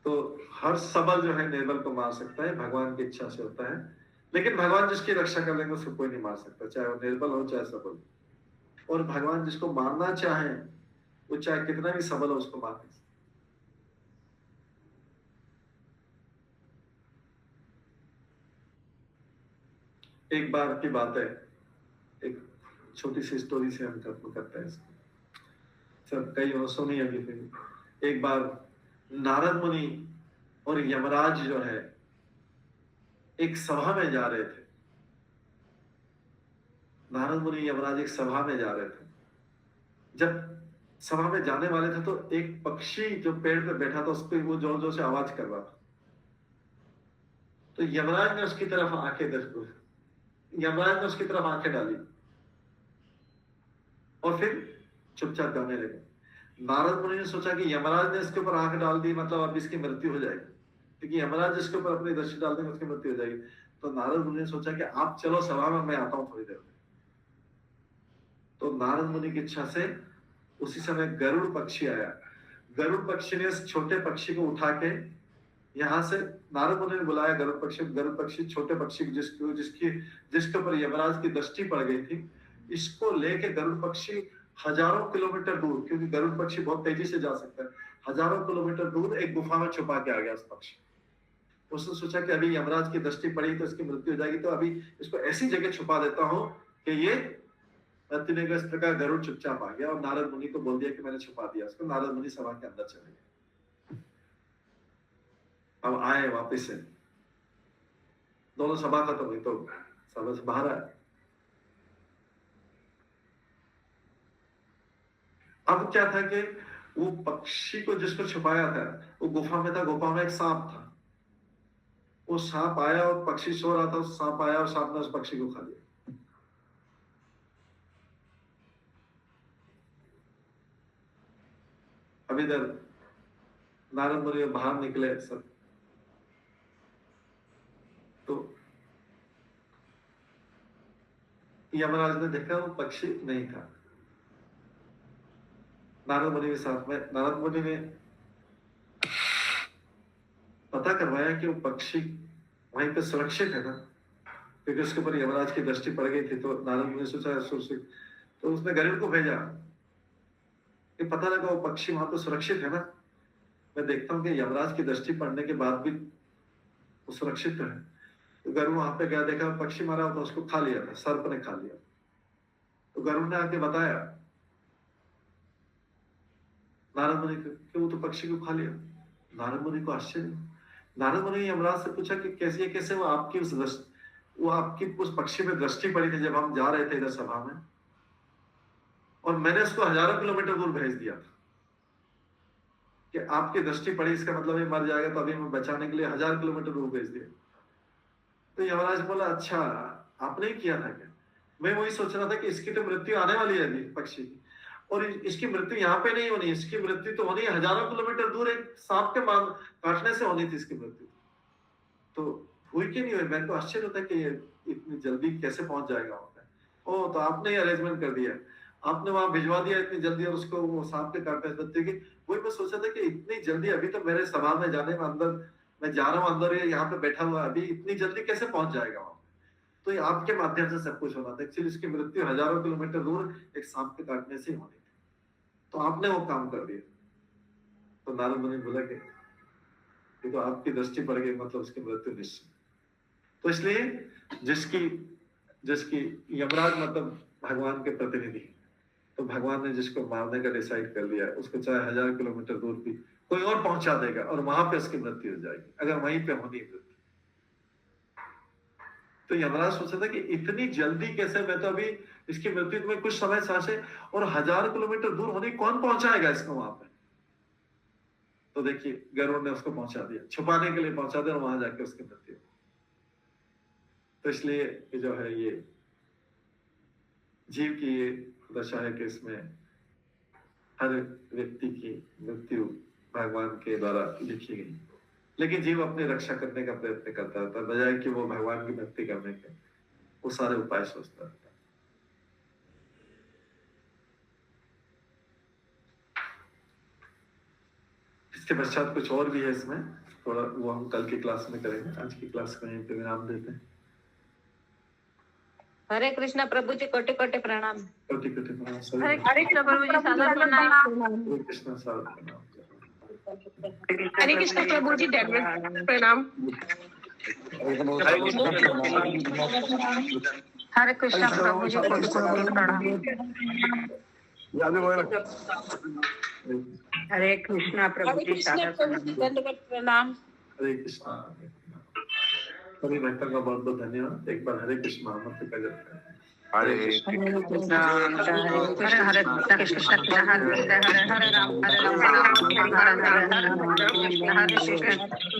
तो हर सबल जो है निर्बल को मार सकता है, भगवान की इच्छा से होता है। लेकिन भगवान जिसकी रक्षा कर लेंगे उसको कोई नहीं मार सकता, चाहे वो निर्बल हो चाहे सबल। और भगवान जिसको मारना चाहे, वो चाहे कितना भी सबल हो, उसको मार नहीं सकता। एक बार की बात है, एक छोटी सी स्टोरी से हम खत्म करते हैं इसको। सब कई सुनी अभी फिर। एक बार नारद मुनि और यमराज जो है एक सभा में जा रहे थे। नारद मुनि यमराज एक सभा में जा रहे थे। जब सभा में जाने वाले थे तो एक पक्षी जो पेड़ पे बैठा था उस पर वो जोर जोर से आवाज कर रहा था। तो यमराज ने उसकी तरफ आंखें डाली और फिर चुपचाप गाने लगे। नारद मुनि ने सोचा कि यमराज ने इसके ऊपर आंख डाल दी, मतलब अब इसकी मृत्यु हो जाएगी, क्योंकि यमराज जिसके ऊपर अपनी दृष्टि डाल देंगे उसकी मृत्यु हो जाएगी। तो नारद मुनि ने सोचा कि आप चलो सभा में, मैं आता हूं थोड़ी देर में। तो नारद मुनि की इच्छा से उसी समय गरुड़ पक्षी आया। गरुड़ पक्षी ने इस छोटे पक्षी को उठा के यहाँ से, नारद मुनि ने बुलाया गरुड़ पक्षी छोटे पक्षी जिसके ऊपर यमराज की दृष्टि पड़ गई थी, इसको लेके गरुड़ पक्षी हजारों किलोमीटर दूर, क्योंकि गरुड़ पक्षी बहुत तेजी से जा सकता है, हजारों किलोमीटर दूर एक गुफा में छुपा के आ गया उस पक्षी। उसने सोचा कि अभी यमराज की दृष्टि पड़ी तो इसकी मृत्यु हो जाएगी, तो अभी इसको ऐसी जगह छुपा देता हूँ कि ये मृत्यु नहीं। इस प्रकार गरुड़ चुपचाप आ गया और नारद मुनि को बोल दिया कि मैंने छुपा दिया उसको। नारद मुनि सभा के अंदर चले गए। अब आए वापिस से, दोनों सभा खत्म हुई तो सभा से बाहर आए। अब क्या था कि वो पक्षी को जिसको छुपाया था वो गुफा में था, गुफा में एक सांप था। वो सांप आया और पक्षी सो रहा था, सांप आया और सांप ने उस पक्षी को खा लिया। अब इधर नारद मुनि बाहर निकले सब, तो यमराज ने देखा वो पक्षी नहीं था। नारद मुनि के साथ में नारद मुनि ने पता करवाया कि वो पक्षी वहीं पे सुरक्षित है ना, क्योंकि उसके ऊपर यमराज की दृष्टि पड़ गई थी। तो नारद मुनि सोचा सुरक्षित, तो उसने गरुड़ को भेजा कि पता लगा वो पक्षी वहां पे सुरक्षित है ना, मैं देखता हूँ कि यमराज की दृष्टि पड़ने के बाद भी वो सुरक्षित है। तो गरुड़ वहां पे गया, देखा पक्षी मारा तो उसको खा लिया था, सर्प ने खा लिया। तो गरुड़ ने आके बताया नारद मुनि को कि वो तो पक्षी को खा लिया। नारद मुनि को आश्चर्य। नारद मुनि ने यमराज से पूछा कि कैसे वो आपकी उस पक्षी पे दृष्टि पड़ी थी जब हम जा रहे थे इधर सभा में, और मैंने उसको हजारों किलोमीटर दूर भेज दिया था कि आपकी दृष्टि पड़ी, इसका मतलब ये मर जाएगा, तो अभी मैं बचाने के लिए 1000 किलोमीटर दूर भेज दिया। तो यमराज बोला अच्छा आपने ही किया था क्या? मैं वही सोच रहा था कि इसकी तो मृत्यु आने वाली है अभी पक्षी की, और इसकी मृत्यु यहाँ पे नहीं होनी, इसकी मृत्यु तो होनी हजारों किलोमीटर दूर एक सांप के काटने से होनी थी इसकी मृत्यु। तो हुई कि नहीं हुई? मेरे को आश्चर्य होता है कि ये इतनी जल्दी कैसे पहुंच जाएगा वहां पे। ओ तो आपने ही अरेंजमेंट कर दिया, आपने वहां भिजवा दिया इतनी जल्दी, और उसको वो सांप के काटने से बचते। वही मैं सोचा था कि इतनी जल्दी, अभी तो मेरे सभा में जाने में अंदर मैं जा रहा हूँ, अंदर ये यहाँ पे बैठा हुआ, अभी इतनी जल्दी कैसे पहुंच जाएगा वहां? तो ये आपके माध्यम से सब कुछ होना था। एक्चुअली इसकी मृत्यु हजारों किलोमीटर दूर एक सांप के काटने से ही होनी थी, तो आपने वो काम कर दिया। तो नारद मुनि बोला कि ये तो आपकी दृष्टि पड़ गई, मतलब उसकी मृत्यु निश्चित। तो इसलिए जिसकी यमराज मतलब भगवान के प्रतिनिधि, तो भगवान ने जिसको मारने का डिसाइड कर लिया, उसको चाहे 1000 किलोमीटर दूर भी कोई और पहुंचा देगा और वहां पे उसकी मृत्यु हो जाएगी, अगर वहीं पे होनी मृत्यु। तो यमराज सोचा था कि इतनी जल्दी कैसे, मैं तो अभी इसकी मृत्यु में कुछ समय सांसे, और 1000 किलोमीटर दूर होने कौन पहुंचाएगा इसको वहां पे? तो देखिए गरुड़ ने उसको पहुंचा दिया, छुपाने के लिए पहुंचा दिया, और वहां जाके उसकी मृत्यु। तो इसलिए जो है ये जीव की ये दशा है कि इसमें हर व्यक्ति की मृत्यु भगवान के द्वारा लिखी गई, लेकिन जीव अपनी रक्षा करने का प्रयत्न करता रहता है, बजाय कि वो भगवान की भक्ति करने के वो सारे उपाय सोचता रहता है। इसके पश्चात कुछ और भी है इसमें, थोड़ा वो हम कल की क्लास में करेंगे। आज की क्लास में यहीं पे विराम देते हैं। हरे कृष्णा प्रभु जी, कोटि कोटि प्रणाम। कोटि कोटि प्रणाम। हरे कृष्णा प्रभु जी, सादर प्रणाम। हरे कृष्णा सादर प्रणाम। हरे कृष्णा प्रभु जी, प्रणाम। हरे कृष्णा प्रभु जी कोटि कोटि प्रणाम। हरे कृष्णा प्रभु जी सादर प्रणाम। हरे कृष्णा। सभी भक्तों का बहुत बहुत धन्यवाद। एक बार हरे कृष्ण महामंत्र का जप करें। हरे कृष्णा हरे कृष्ण हरे हरे राम हरे राम हरे कृष्ण हरे कृष्ण